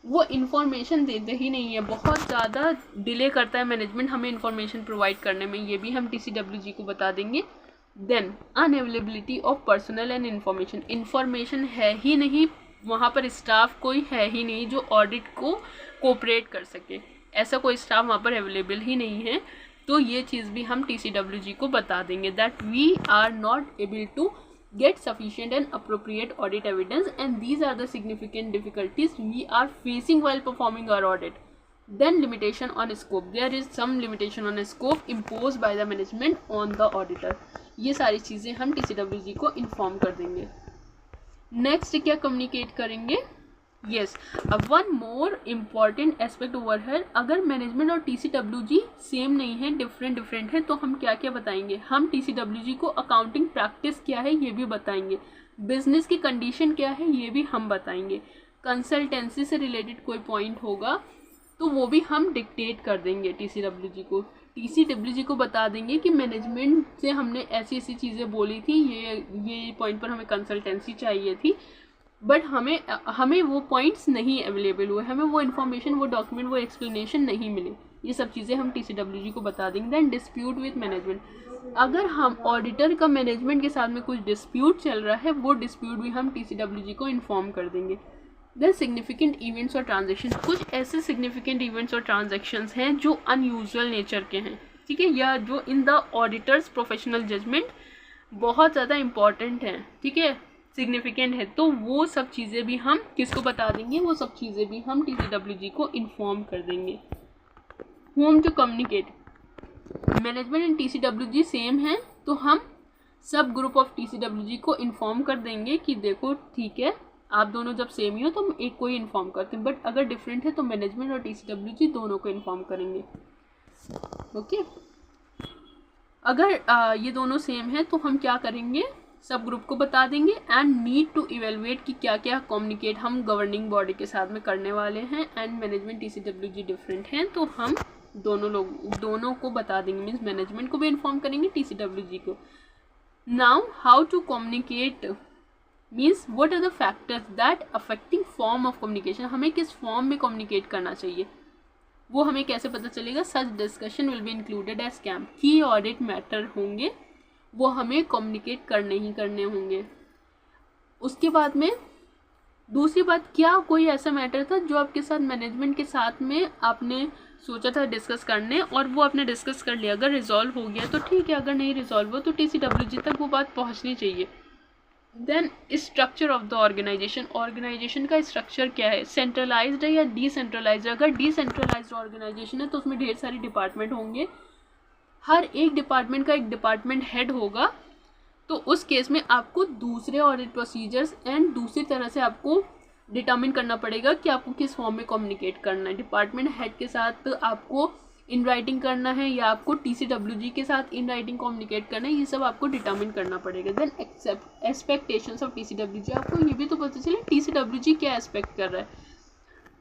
A: वो इन्फॉर्मेशन देते ही नहीं है, बहुत ज़्यादा डिले करता है मैनेजमेंट हमें इन्फॉर्मेशन प्रोवाइड करने में. ये भी हम TCWG को बता देंगे. Then unavailability of personal and information. Information है ही नहीं, वहाँ पर स्टाफ कोई है ही नहीं जो ऑडिट को कोऑपरेट कर सके. ऐसा कोई स्टाफ वहाँ पर अवेलेबल ही नहीं है. तो ये चीज़ भी हम TCWG को बता देंगे that we are not able to get sufficient and appropriate audit evidence and these are the significant difficulties we are facing while performing our audit. Then limitation on scope. There is some limitation on scope imposed by the management on the auditor. ये सारी चीज़ें हम TCWG को इन्फॉर्म कर देंगे. नेक्स्ट क्या कम्युनिकेट करेंगे? यस, अब one more important aspect over है. अगर मैनेजमेंट और TCWG सेम नहीं है, डिफरेंट है, तो हम क्या क्या बताएंगे? हम TCWG को अकाउंटिंग प्रैक्टिस क्या है ये भी बताएंगे. बिजनेस की कंडीशन क्या है ये भी हम बताएंगे. कंसल्टेंसी से रिलेटेड कोई पॉइंट होगा तो वो भी हम डिक्टेट कर देंगे TCWG को. TCWG को बता देंगे कि मैनेजमेंट से हमने ऐसी ऐसी चीज़ें बोली थी, ये पॉइंट पर हमें कंसल्टेंसी चाहिए थी, बट हमें वो पॉइंट्स नहीं अवेलेबल हुए, हमें वो इन्फॉर्मेशन, वो डॉक्यूमेंट, वो एक्सप्लेनेशन नहीं मिले. ये सब चीज़ें हम TCWG को बता देंगे. Then dispute with management. अगर हम ऑडिटर का मैनेजमेंट के साथ में कुछ डिस्प्यूट चल रहा है, वो डिस्प्यूट भी हम TCWG को इन्फॉर्म कर देंगे. देन सिग्निफिकेंट इवेंट्स और ट्रांजेक्शन. कुछ ऐसे सिग्निफिकेंट इवेंट्स और ट्रांजेक्शन्स हैं जो अनयूजुअल नेचर के हैं, ठीक है, या जो in the auditor's professional judgement बहुत ज़्यादा इंपॉर्टेंट हैं, ठीक है, सिग्निफिकेंट है. तो वो सब चीज़ें भी हम किसको बता देंगे? वो सब चीज़ें भी हम TCWG को इन्फॉर्म कर देंगे. Whom to communicate. Management and TCWG same है तो हम सब ग्रुप ऑफ TCWG को इन्फॉर्म कर देंगे कि देखो ठीक है, आप दोनों जब सेम ही हो तो हम एक को ही इन्फॉर्म करते हैं, बट अगर डिफरेंट है तो मैनेजमेंट और TCWG दोनों को इन्फॉर्म करेंगे. ओके, अगर ये दोनों सेम है तो हम क्या करेंगे? सब ग्रुप को बता देंगे एंड नीड टू इवेलुएट कि क्या क्या कम्युनिकेट हम गवर्निंग बॉडी के साथ में करने वाले हैं एंड मैनेजमेंट TCWG डिफरेंट हैं, तो हम दोनों को बता देंगे, मीन्स मैनेजमेंट को भी इन्फॉर्म करेंगे TCWG को। Now how to communicate means what are the factors that affecting form of communication, हमें किस फॉर्म में कम्युनिकेट करना चाहिए वो हमें कैसे पता चलेगा। Such discussion will be included as KAM, key audit matter होंगे वो हमें कम्युनिकेट करने ही करने होंगे। उसके बाद में दूसरी बात, क्या कोई ऐसा मैटर था जो आपके साथ मैनेजमेंट के साथ में आपने सोचा था डिस्कस करने और वो आपने डिस्कस कर लिया, अगर रिजॉल्व हो गया तो ठीक है, अगर नहीं रिजॉल्व हो तो TCWG तक वो बात पहुंचनी चाहिए। Then structure of the organisation, organisation का स्ट्रक्चर क्या है, सेंट्रलाइज्ड है या डिसेंट्रलाइज्ड है। अगर डिसेंट्रलाइज्ड ऑर्गेनाइजेशन है तो उसमें ढेर सारे डिपार्टमेंट होंगे, हर एक डिपार्टमेंट का एक डिपार्टमेंट हेड होगा, तो उस केस में आपको दूसरे ऑडिट प्रोसीजर्स एंड दूसरी तरह से आपको डिटर्मिन करना पड़ेगा कि आपको किस फॉर्म में कम्युनिकेट करना है। डिपार्टमेंट हेड के साथ आपको इन राइटिंग करना है या आपको TCWG के साथ इन राइटिंग कम्युनिकेट करना है, ये सब आपको डिटर्मिन करना पड़ेगा। देन एक्सपेक्टेशंस ऑफ TCWG, आपको ये भी तो पता चले TCWG क्या एक्सपेक्ट कर रहा है,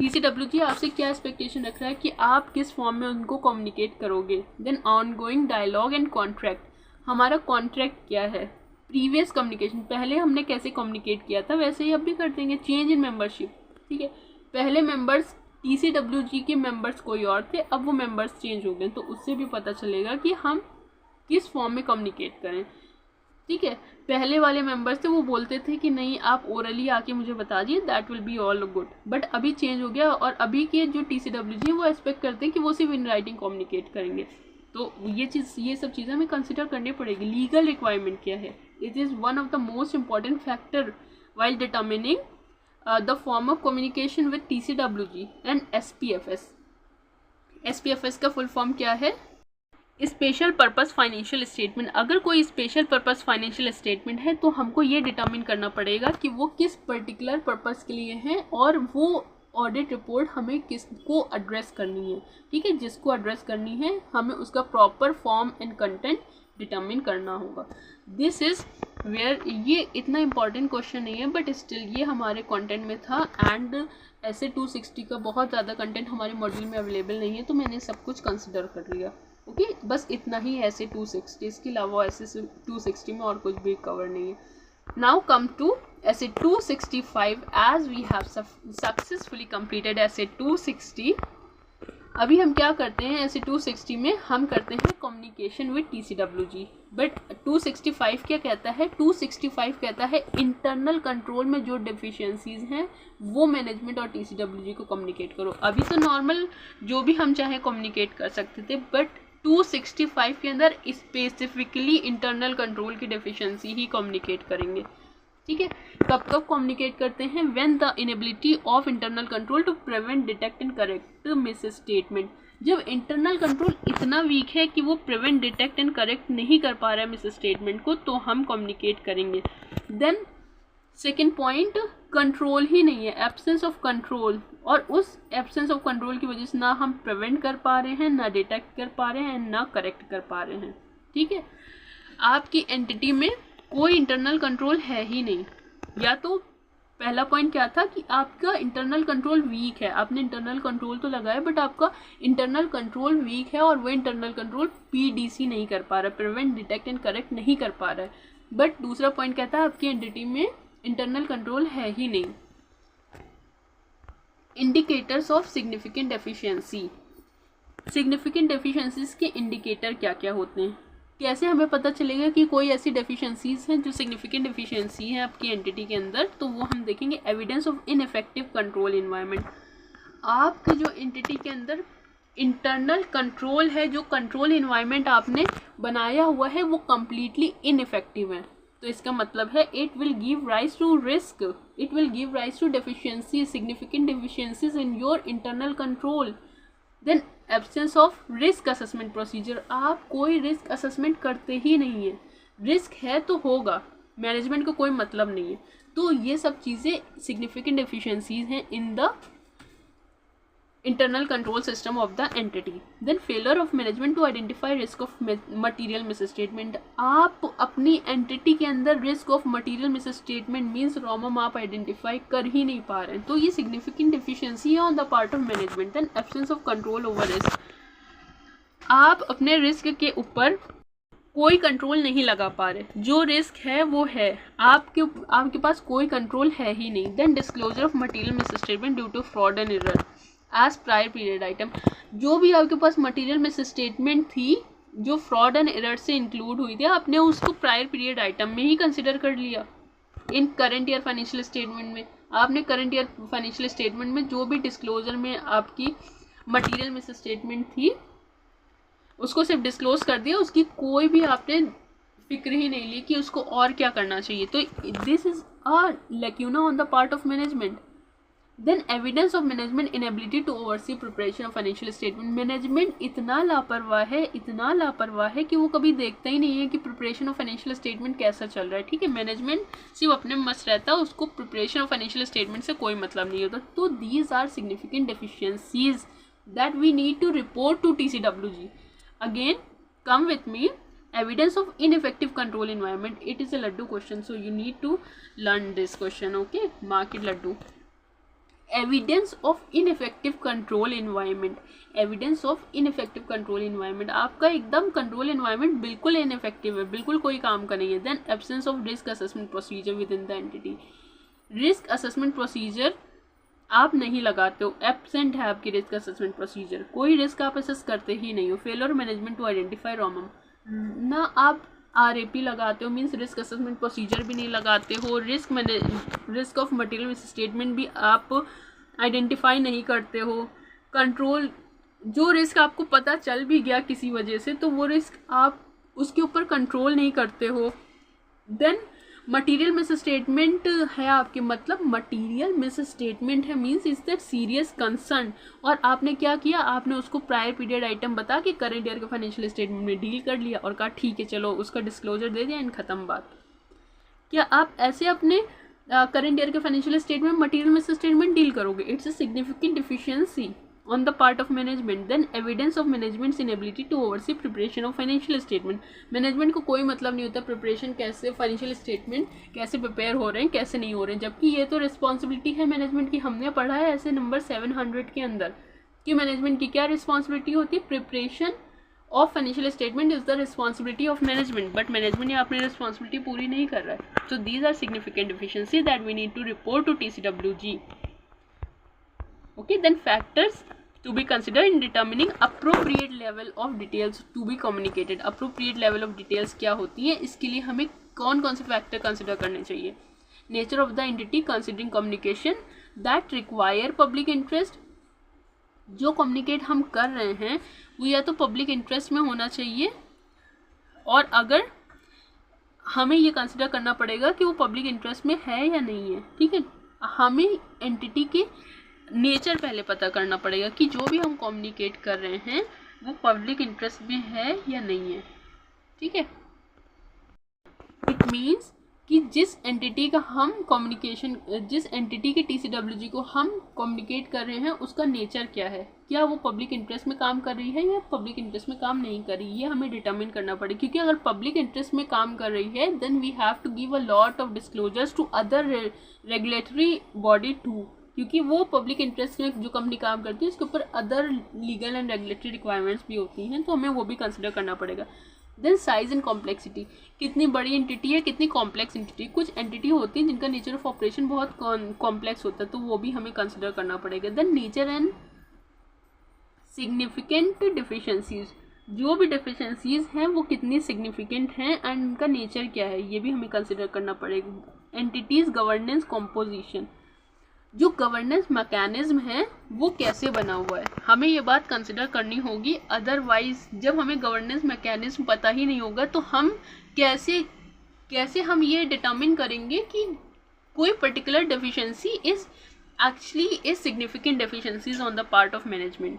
A: TCWG आपसे क्या एक्सपेक्टेशन रख रहा है कि आप किस फॉर्म में उनको कम्युनिकेट करोगे। Then ongoing dialogue and contract, हमारा कॉन्ट्रैक्ट क्या है, प्रीवियस कम्युनिकेशन, पहले हमने कैसे कम्युनिकेट किया था वैसे ही अब भी कर देंगे। चेंज इन मेंबरशिप, ठीक है, पहले मेंबर्स TCWG के मेंबर्स कोई और थे, अब वो मेंबर्स चेंज हो गए, तो उससे भी पता चलेगा कि हम किस फॉर्म में कम्युनिकेट करें, ठीक है। पहले वाले मेंबर्स थे वो बोलते थे कि नहीं आप ओरली आके मुझे बता दिए, that will be all good, but अभी चेंज हो गया और अभी के जो TCWG है वो एक्सपेक्ट करते हैं कि वो सिर्फ इन राइटिंग कम्युनिकेट करेंगे। तो ये सब चीज़ें हमें कंसिडर करनी पड़ेगी। लीगल रिक्वायरमेंट क्या है, it is one of the most important factor while determining the form of communication with TCWG and SPFS। SPFS का फुल फॉर्म क्या है, स्पेशल पर्पस फाइनेंशियल स्टेटमेंट। अगर कोई स्पेशल पर्पस फाइनेंशियल स्टेटमेंट है तो हमको ये डिटर्मिन करना पड़ेगा कि वो किस पर्टिकुलर पर्पस के लिए है और वो ऑडिट रिपोर्ट हमें किसको एड्रेस करनी है, ठीक है, जिसको एड्रेस करनी है हमें उसका proper form and content determine करना होगा। दिस इज़ वेयर, ये इतना इंपॉर्टेंट क्वेश्चन नहीं है बट स्टिल ये हमारे कंटेंट में था एंड ऐसे 260 का बहुत ज़्यादा कंटेंट हमारे मॉड्यूल में अवेलेबल नहीं है तो मैंने सब कुछ कंसिडर कर लिया। ओके, बस इतना ही ऐसे 260, इसके अलावा ऐसे 260 में और कुछ भी कवर नहीं है। Now come to essay 265 as we have successfully completed essay 260। अभी हम क्या करते हैं essay 260 में, हम करते हैं कम्युनिकेशन विद TCWG, बट 265 क्या कहता है, 265 कहता है इंटरनल कंट्रोल में जो डेफिशिएंसीज हैं वो मैनेजमेंट और TCWG को कम्युनिकेट करो। अभी तो नॉर्मल जो भी हम चाहे कम्युनिकेट कर सकते थे, बट 265 के अंदर स्पेसिफिकली इंटरनल कंट्रोल की डेफिशिएंसी ही कम्युनिकेट करेंगे, ठीक है। कब कब कम्युनिकेट करते हैं, when the inability of internal control to prevent, detect and correct misstatement. जब इंटरनल कंट्रोल इतना वीक है कि वो प्रिवेंट, डिटेक्ट एंड करेक्ट नहीं कर पा रहा है मिस स्टेटमेंट को, तो हम कम्युनिकेट करेंगे। देन सेकेंड पॉइंट, कंट्रोल ही नहीं है, एब्सेंस ऑफ कंट्रोल, और उस एब्सेंस ऑफ कंट्रोल की वजह से ना हम प्रिवेंट कर पा रहे हैं, ना डिटेक्ट कर पा रहे हैं, ना करेक्ट कर पा रहे हैं, ठीक है। आपकी एंटिटी में कोई इंटरनल कंट्रोल है ही नहीं, या तो पहला पॉइंट क्या था कि आपका इंटरनल कंट्रोल वीक है, आपने इंटरनल कंट्रोल तो लगाया बट आपका इंटरनल कंट्रोल वीक है और वो इंटरनल कंट्रोल PDC नहीं कर पा रहा है, प्रिवेंट, डिटेक्ट एंड करेक्ट नहीं कर पा रहा है। बट दूसरा पॉइंट कहता है आपकी एंटिटी में इंटरनल कंट्रोल है ही नहीं। Indicators of significant deficiency, significant deficiencies के इंडिकेटर क्या क्या होते हैं, कैसे हमें पता चलेगा कि कोई ऐसी डेफिशिएंसीज हैं जो सिग्निफिकेंट डेफिशिएंसी है आपकी एंटिटी के अंदर, तो वो हम देखेंगे evidence of ineffective control environment. आपके जो एंटिटी के अंदर इंटरनल कंट्रोल है, जो कंट्रोल एनवायरनमेंट आपने बनाया हुआ है वो कम्प्लीटली इनइफेक्टिव है, तो इसका मतलब है it will give rise to risk, it will give rise to deficiency, significant deficiencies in your internal control. Then absence of risk assessment procedure, आप कोई रिस्क असेसमेंट करते ही नहीं है, रिस्क है तो होगा, मैनेजमेंट को कोई मतलब नहीं है, तो ये सब चीज़ें सिग्निफिकेंट डेफिशिएंसीज हैं in the internal control system of the entity. Then failure of management to identify risk of material misstatement. आप अपनी entity के अंदर risk of material misstatement means ROMM आप identify कर ही नहीं पा रहे हैं, तो ये significant deficiency है on the part of management. Then absence of control over risk. आप अपने रिस्क के ऊपर कोई कंट्रोल नहीं लगा पा रहे, जो रिस्क है वो है, आपके पास कोई कंट्रोल है ही नहीं. Then disclosure of material misstatement due to fraud and error as prior period item. जो भी आपके पास मटेरियल मिसस्टेटमेंट थी जो फ्रॉड एंड एरर से इंक्लूड हुई थी, आपने उसको प्रायर पीरियड आइटम में ही कंसिडर कर लिया. इन करंट ईयर फाइनेंशियल स्टेटमेंट में आपने करंट ईयर फाइनेंशियल स्टेटमेंट में जो भी डिस्क्लोजर में आपकी मटेरियल मिसस्टेटमेंट थी उसको सिर्फ डिस्क्लोज कर दिया, उसकी कोई भी आपने फिक्र ही नहीं ली कि उसको और क्या करना चाहिए. तो this is a lacuna on the part of management. Then evidence of management inability to oversee preparation of financial statement. Management इतना लापरवाह है कि वो कभी देखता ही नहीं है कि प्रिपरेशन ऑफ फाइनेंशियल स्टेटमेंट कैसा चल रहा है. ठीक है, मैनेजमेंट सिर्फ अपने में मस्त रहता है, उसको प्रिपरेशन ऑफ फाइनेंशियल स्टेटमेंट से कोई मतलब नहीं होता. तो these are significant deficiencies that we need to report to TCWG. Again, come with me. Evidence of ineffective control environment. It is a laddu question, so you need to learn this question. Okay, mark it laddu. Evidence of ineffective control environment. Evidence of ineffective control environment. आपका एकदम control environment बिल्कुल ineffective है, बिल्कुल कोई काम का नहीं है. Then absence of risk assessment procedure within the entity. Risk assessment procedure आप नहीं लगाते हो, एब्सेंट है आपकी रिस्क असेसमेंट प्रोसीजर, कोई रिस्क आप असेस करते ही नहीं हो. Failure management to identify ROMM. ना आप RAP लगाते हो, मीन्स रिस्क असेसमेंट प्रोसीजर भी नहीं लगाते हो. रिस्क ऑफ मटेरियल स्टेटमेंट भी आप आइडेंटिफाई नहीं करते हो. कंट्रोल, जो रिस्क आपको पता चल भी गया किसी वजह से, तो वो रिस्क आप उसके ऊपर कंट्रोल नहीं करते हो. देन मटीरियल मिस स्टेटमेंट है आपके, मतलब मटीरियल मिस स्टेटमेंट है means is that serious concern, और आपने क्या किया, आपने उसको प्रायर पीरियड आइटम बता के करंट ईयर के फाइनेंशियल स्टेटमेंट में डील कर लिया और कहा ठीक है चलो उसका डिस्क्लोजर दे दिया एंड ख़त्म बात. क्या आप ऐसे अपने करंट ईयर के financial statement material misstatement deal करोगे? It's a significant deficiency on the part of management. Then evidence of management's inability to oversee preparation of financial statement. Management को कोई मतलब नहीं होता प्रिपरेशन कैसे, फाइनेंशियल स्टेटमेंट कैसे प्रिपेयर हो रहे हैं कैसे नहीं हो रहे हैं, जबकि ये तो रिस्पॉन्सिबिलिटी है मैनेजमेंट की. हमने पढ़ा है ऐसे नंबर 700 के अंदर कि मैनेजमेंट की क्या रिस्पॉन्सिबिलिटी होती है, preparation of financial statement is the responsibility of management, but management ये अपनी रिस्पॉन्सिबिलिटी पूरी नहीं कर रहा है. So these are significant deficiency that we need to report to TCWG. Okay, then factors to be considered in determining appropriate level of details to be communicated. Appropriate level of details क्या होती है, इसके लिए हमें कौन कौन से फैक्टर कंसिडर करने चाहिए. Nature of the entity considering communication that require public interest. जो कम्युनिकेट हम कर रहे हैं वो या तो पब्लिक इंटरेस्ट में होना चाहिए, और अगर हमें ये कंसिडर करना पड़ेगा कि वो पब्लिक इंटरेस्ट में है या नहीं है. ठीक है, हमें एंटिटी के नेचर पहले पता करना पड़ेगा कि जो भी हम कम्युनिकेट कर रहे हैं वो पब्लिक इंटरेस्ट में है या नहीं है. ठीक है, इट मीन्स कि जिस एंटिटी का हम कम्युनिकेशन, जिस एंटिटी के TCWG को हम कम्युनिकेट कर रहे हैं उसका नेचर क्या है, क्या वो पब्लिक इंटरेस्ट में काम कर रही है या पब्लिक इंटरेस्ट में काम नहीं कर रही है, ये हमें डिटरमिन करना पड़ेगा. क्योंकि अगर पब्लिक इंटरेस्ट में काम कर रही है then we have to give a lot of disclosures to other regulatory body to, क्योंकि वो पब्लिक इंटरेस्ट में जो कंपनी काम करती है उसके ऊपर other legal and regulatory requirements भी होती हैं, तो हमें वो भी कंसिडर करना पड़ेगा. देन साइज एंड कॉम्प्लेक्सिटी, कितनी बड़ी एंटिटी है, कितनी कॉम्प्लेक्स एंटिटी. कुछ एंटिटी होती हैं जिनका नेचर ऑफ ऑपरेशन बहुत कॉम्प्लेक्स होता है, तो वो भी हमें कंसिडर करना पड़ेगा. Then nature and significant deficiencies, जो भी डिफिशिएंसीज हैं वो कितनी सिग्निफिकेंट हैं एंड उनका नेचर क्या है, ये भी हमें कंसिडर करना पड़ेगा. एंटिटीज़ गवर्नेंस कॉम्पोजिशन, जो गवर्नेंस मैकेनिज्म है वो कैसे बना हुआ है, हमें ये बात कंसिडर करनी होगी. अदरवाइज जब हमें गवर्नेंस मैकेनिज्म पता ही नहीं होगा तो हम कैसे हम ये डिटरमिन करेंगे कि कोई particular deficiency is actually is significant deficiencies on the part of management.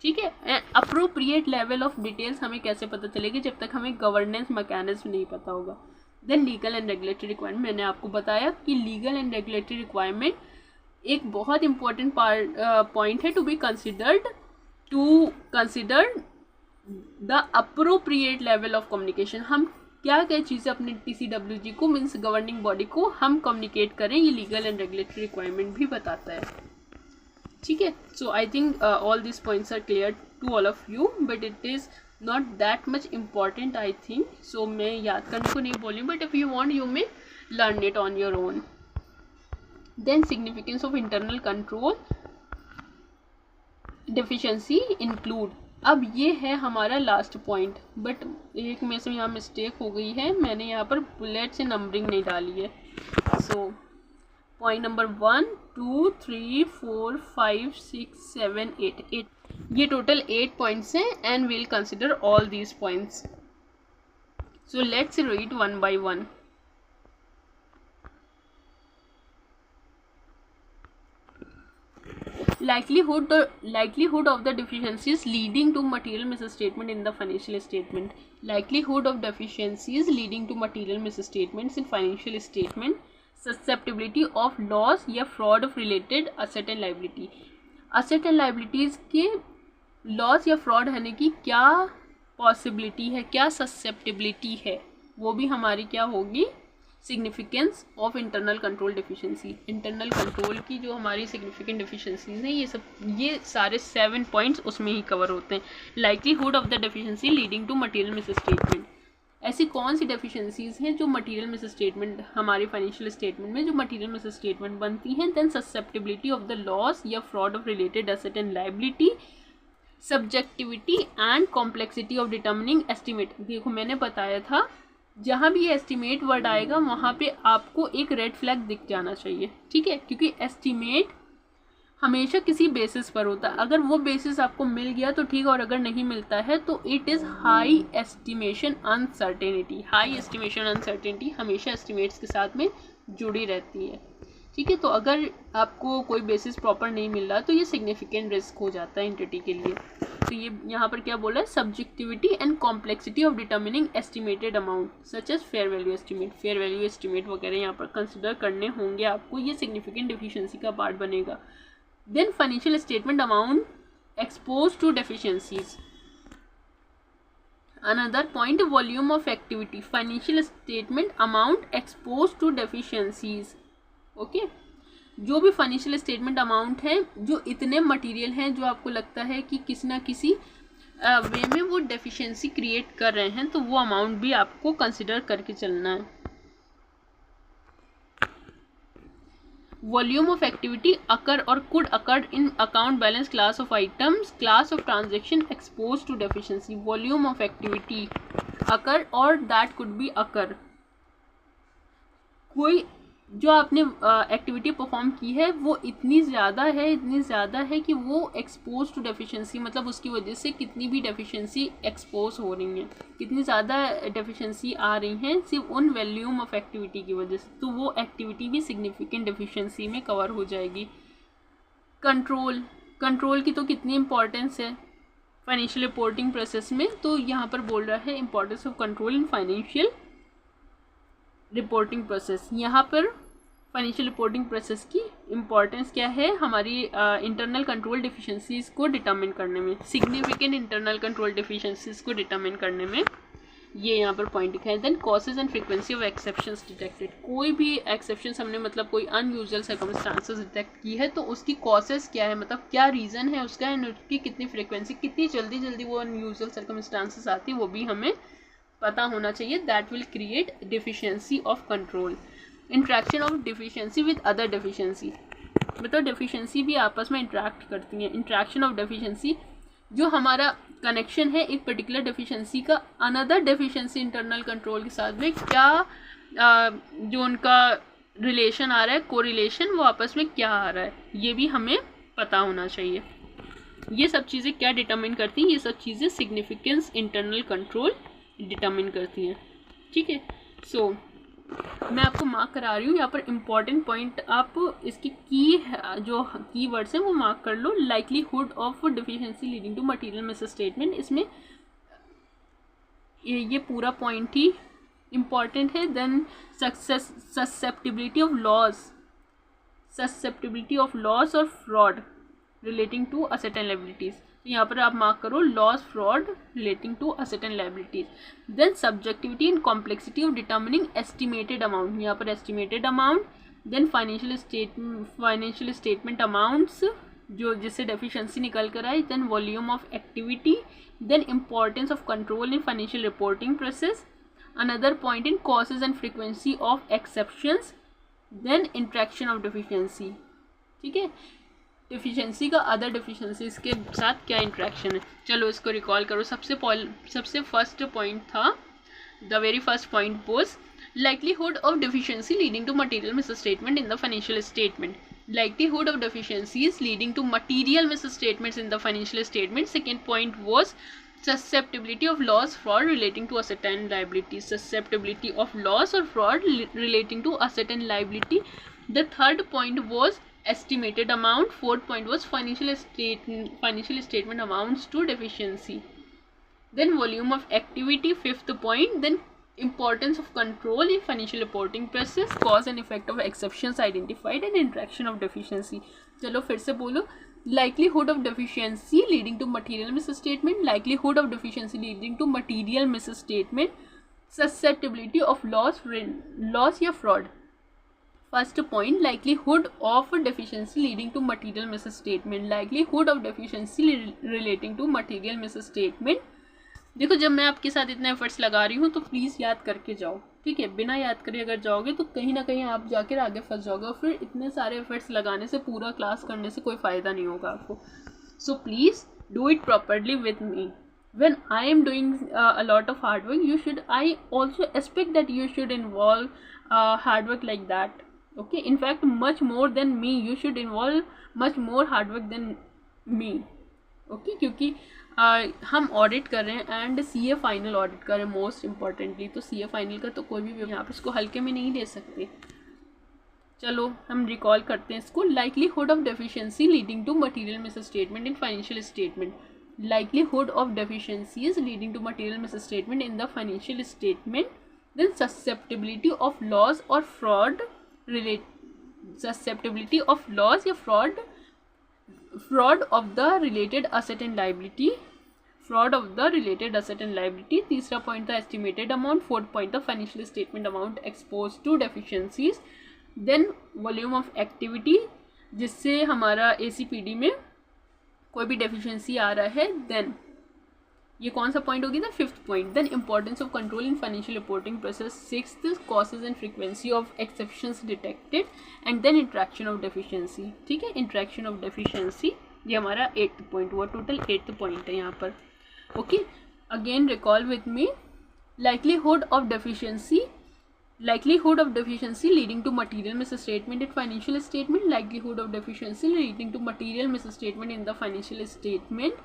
A: ठीक है, अप्रोप्रिएट लेवल ऑफ डिटेल्स हमें कैसे पता चलेगी जब तक हमें गवर्नेंस मैकेनिज्म नहीं पता होगा. Then legal and regulatory requirement, मैंने आपको बताया कि लीगल एंड रेगुलेटरी रिक्वायरमेंट एक बहुत इंपॉर्टेंट पॉइंट है to be consider the appropriate level of communication. हम क्या क्या चीज़ें अपने TCWG को मीन्स गवर्निंग बॉडी को हम कम्युनिकेट करें, ये लीगल एंड रेगुलेटरी रिक्वायरमेंट भी बताता है। ठीक है, so I think all this points are clear to all of you, but it is not that much important I think. So मैं याद करने को नहीं बोली, but if you want you may learn it on your own. Then significance of internal control deficiency include. अब ये है हमारा लास्ट पॉइंट, बट एक में से यहाँ मिस्टेक हो गई है, मैंने यहाँ पर बुलेट से नंबरिंग नहीं डाली है। सो पॉइंट नंबर 1 2 3 4 5 6 7 8 ये टोटल 8 पॉइंट्स हैं and we'll consider all these points. So let's read one by one. Likelihood of the deficiencies leading to material misstatement in the financial statement. Likelihood of deficiencies leading to material misstatements in financial statement. Susceptibility of loss या fraud of related asset and liability. Asset and liabilities के लॉस या फ्रॉड होने की क्या पॉसिबिलिटी है, क्या ससेप्टिबिलिटी है, वो भी हमारी क्या होगी, significance of internal control deficiency. Internal control की जो हमारी सिग्निफिकेंट डिफिशिएंसीज हैं, ये सारे 7 पॉइंट्स उसमें ही कवर होते हैं। Likelihood of the deficiency leading to material misstatement. ऐसी कौन सी डेफिशिएंसीज हैं जो मटेरियल मिसस्टेटमेंट हमारी फाइनेंशियल स्टेटमेंट में जो मटेरियल मिसस्टेटमेंट बनती हैं। Then susceptibility of the loss या fraud of related asset and liability. Subjectivity and complexity of determining estimate. देखो मैंने बताया था जहाँ भी ये एस्टिमेट वर्ड आएगा वहाँ पे आपको एक रेड फ्लैग दिख जाना चाहिए, ठीक है, क्योंकि एस्टिमेट हमेशा किसी बेसिस पर होता है। अगर वो बेसिस आपको मिल गया तो ठीक, और अगर नहीं मिलता है तो it is high estimation uncertainty. High estimation uncertainty हमेशा एस्टिमेट्स के साथ में जुड़ी रहती है, ठीक है। तो अगर आपको कोई बेसिस प्रॉपर नहीं मिल रहा तो ये सिग्निफिकेंट रिस्क हो जाता है एंटिटी के लिए। तो ये यहाँ पर क्या बोला है, subjectivity and complexity of determining estimated amount such as fair value estimate. Fair value estimate वगैरह यहाँ पर कंसिडर करने होंगे आपको, ये सिग्निफिकेंट डिफिशिएंसी का पार्ट बनेगा। Then financial statement amount expose to deficiencies. Another point volume of activity. Financial statement amount expose to deficiencies. Okay, जो भी फाइनेंशियल स्टेटमेंट अमाउंट है, जो इतने मटेरियल हैं जो आपको लगता है कि किसी ना किसी वे में वो डेफिशिएंसी क्रिएट कर रहे हैं, तो वो अमाउंट भी आपको कंसिडर करके चलना है। वॉल्यूम ऑफ एक्टिविटी अकर और could occur in account balance class of items, class of transaction expose to deficiency. Volume of activity occur और दैट कुड बी अकर। कोई जो आपने एक्टिविटी परफॉर्म की है वो इतनी ज़्यादा है कि वो एक्सपोज टू डेफिशिएंसी, मतलब उसकी वजह से कितनी भी डेफिशिएंसी एक्सपोज हो रही हैं, कितनी ज़्यादा डेफिशिएंसी आ रही हैं सिर्फ उन वॉल्यूम ऑफ एक्टिविटी की वजह से, तो वो एक्टिविटी भी सिग्निफिकेंट डेफिशिएंसी में कवर हो जाएगी। कंट्रोल की तो कितनी इंपॉर्टेंस है फाइनेंशियल रिपोर्टिंग प्रोसेस में, तो यहाँ पर बोल रहा है importance of control in financial reporting process. यहाँ पर फाइनेंशियल रिपोर्टिंग प्रोसेस की इम्पॉर्टेंस क्या है, हमारी इंटरनल कंट्रोल डिफिशिएंसीज को डिटर्मिन करने में, सिग्निफिकेंट इंटरनल कंट्रोल डिफिशिएंसीज को डिटर्मिन करने में, ये यहाँ पर पॉइंट लिखा है। Then causes and frequency of exceptions detected. कोई भी एक्सेप्शंस हमने मतलब कोई अनयूजुअल सर्कमस्टांसेस डिटेक्ट की है तो उसकी कॉजेज क्या है, मतलब क्या रीज़न है उसका, एंड उसकी कितनी फ्रीक्वेंसी, कितनी जल्दी वो अनयूजुअल सर्कमस्टांसेस आती है, वो भी हमें पता होना चाहिए। That will create deficiency of control. Interaction of deficiency with other deficiency, मतलब डिफिशियंसी भी आपस में इंट्रैक्ट करती हैं। इंट्रैक्शन ऑफ डिफिशियंसी, जो हमारा कनेक्शन है एक पर्टिकुलर डिफिशियंसी का अनदर डिफिशियंसी इंटरनल कंट्रोल के साथ में, क्या जो उनका रिलेशन आ रहा है, कोरिलेशन, वो आपस में क्या आ रहा है, ये भी हमें पता होना चाहिए। ये सब चीज़ें क्या डिटर्मिन करती हैं, ये सब चीज़ें सिग्निफिकेंस इंटरनल कंट्रोल डिटर्मिन करती हैं, ठीक है। सो मैं आपको मार्क करा रही हूँ यहाँ पर इम्पॉर्टेंट पॉइंट, आप इसकी जो की वर्ड्स हैं वो मार्क कर लो। Likelihood of deficiency leading to material misstatement, इसमें ये पूरा पॉइंट ही इम्पॉर्टेंट है। Then susceptibility of loss, susceptibility of loss और fraud relating to asset and liabilities, तो यहाँ पर आप मार्क करो loss fraud relating to asset and liabilities. Then subjectivity and complexity of determining estimated amount, यहाँ पर estimated amount. Then financial statement amounts जो जिससे डेफिशिएंसी निकल कर आए। Then volume of activity. Then importance of control in financial reporting process. Another point in causes and frequency of exceptions. Then interaction of deficiency, ठीक है, डेफिशिएंसी का अदर डेफिशिएंसीज के साथ क्या इंट्रैक्शन है। चलो इसको रिकॉल करो। सबसे फर्स्ट पॉइंट था, the very first point was likelihood of deficiency leading to material misstatement in the financial statement. Likelihood of deficiencies leading to material misstatements in the financial statement. Second point was susceptibility of loss fraud relating to asset and liability. Susceptibility of loss or fraud relating to asset and liability. The third point was estimated amount. Fourth point was financial statement amounts to deficiency. Then volume of activity. Fifth point. Then importance of control in financial reporting process, cause and effect of exceptions identified and interaction of deficiency. चलो फिर से बोलो। likelihood of deficiency leading to material misstatement, likelihood of deficiency leading to material misstatement, susceptibility of loss या fraud. First point, likelihood of deficiency leading to material misstatement, likelihood of deficiency relating to material misstatement। देखो जब मैं आपके साथ इतने एफर्ट्स लगा रही हूँ तो प्लीज़ याद करके जाओ, ठीक है, बिना याद करे अगर जाओगे तो कहीं ना कहीं आप जाकर आगे फंस जाओगे और फिर इतने सारे एफर्ट्स लगाने से, पूरा क्लास करने से कोई फ़ायदा नहीं होगा आपको। So please do it properly with me. when I am doing a lot of hard work, I also expect that you should involve hard work like that, okay? In fact, much more than me, you should involve much more hard work than me, okay? क्योंकि हम ऑडिट कर रहे हैं एंड CA फाइनल ऑडिट कर रहे हैं मोस्ट इम्पॉर्टेंटली, तो CA फाइनल का तो कोई भी यहाँ पर इसको हल्के में नहीं ले सकते। चलो हम रिकॉल करते हैं इसको। Likelihood of deficiency leading to material misstatement in financial statement, likelihood of deficiencies leading to material misstatement in the financial statement, then susceptibility of loss or fraud susceptibility of loss या fraud of the related asset and liability, fraud of the related asset and liability। तीसरा पॉइंट था estimated amount। फोर्थ पॉइंट था financial statement amount exposed to deficiencies, then volume of activity जिससे हमारा ACPD में कोई भी डेफिशिएंसी आ रहा है। देन ये कौन सा पॉइंट होगी था, fifth point. Then importance of control in financial reporting process, sixth causes and frequency of exceptions detected, and then interaction of deficiency, ठीक है, इंट्रैक्शन ऑफ डेफिशिएंसी। ये हमारा 8th पॉइंट हुआ, टोटल 8th पॉइंट है यहाँ पर, okay. Again recall with me, likelihood of deficiency, likelihood of deficiency leading to material misstatement in financial statement, likelihood of deficiency leading to material misstatement in the financial statement.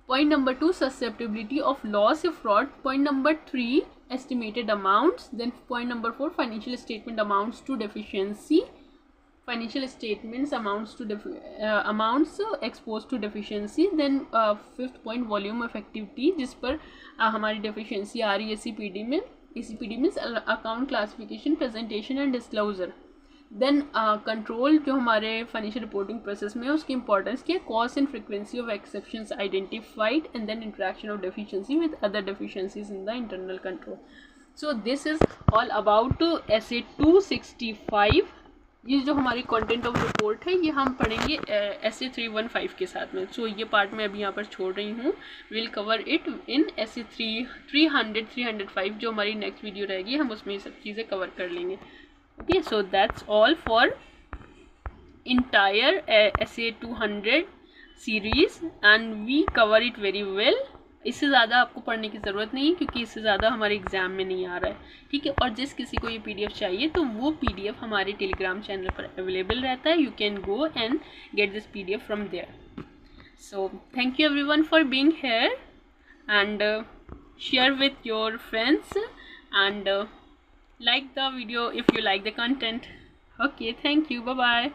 A: Point number 2, susceptibility of loss or fraud. Point number 3, estimated amounts. Then point number 4, financial statement amounts to deficiency, financial statements amounts to amounts exposed to deficiency. Then fifth point, volume of activity जिस पर हमारी deficiency आ रही है ACPD में। ACPD means account classification, presentation and disclosure. Then control जो हमारे फाइनेंशियल रिपोर्टिंग प्रोसेस में है उसकी इंपॉर्टेंस क्या है, cost and frequency of exceptions identified, and then interaction of deficiency with other deficiencies in the internal control. So this is all about essay 265। ये जो हमारी कंटेंट ऑफ रिपोर्ट है ये हम पढ़ेंगे essay 315 के साथ में। सो ये पार्ट मैं अभी यहाँ पर छोड़ रही हूँ, will cover it in essay 305 जो हमारी नेक्स्ट वीडियो रहेगी, हम उसमें ये सब चीज़ें कवर कर लेंगे, okay. So that's all for entire essay 200 series and we cover it very well. इससे ज़्यादा आपको पढ़ने की ज़रूरत नहीं है क्योंकि इससे ज़्यादा हमारे एग्ज़ाम में नहीं आ रहा है, ठीक है। और जिस किसी को ये PDF चाहिए तो वो PDF हमारे टेलीग्राम चैनल पर अवेलेबल रहता है, you can go and get this PDF from there. So thank you everyone for being here and share with your friends and like the video if you like the content, okay, thank you, bye bye।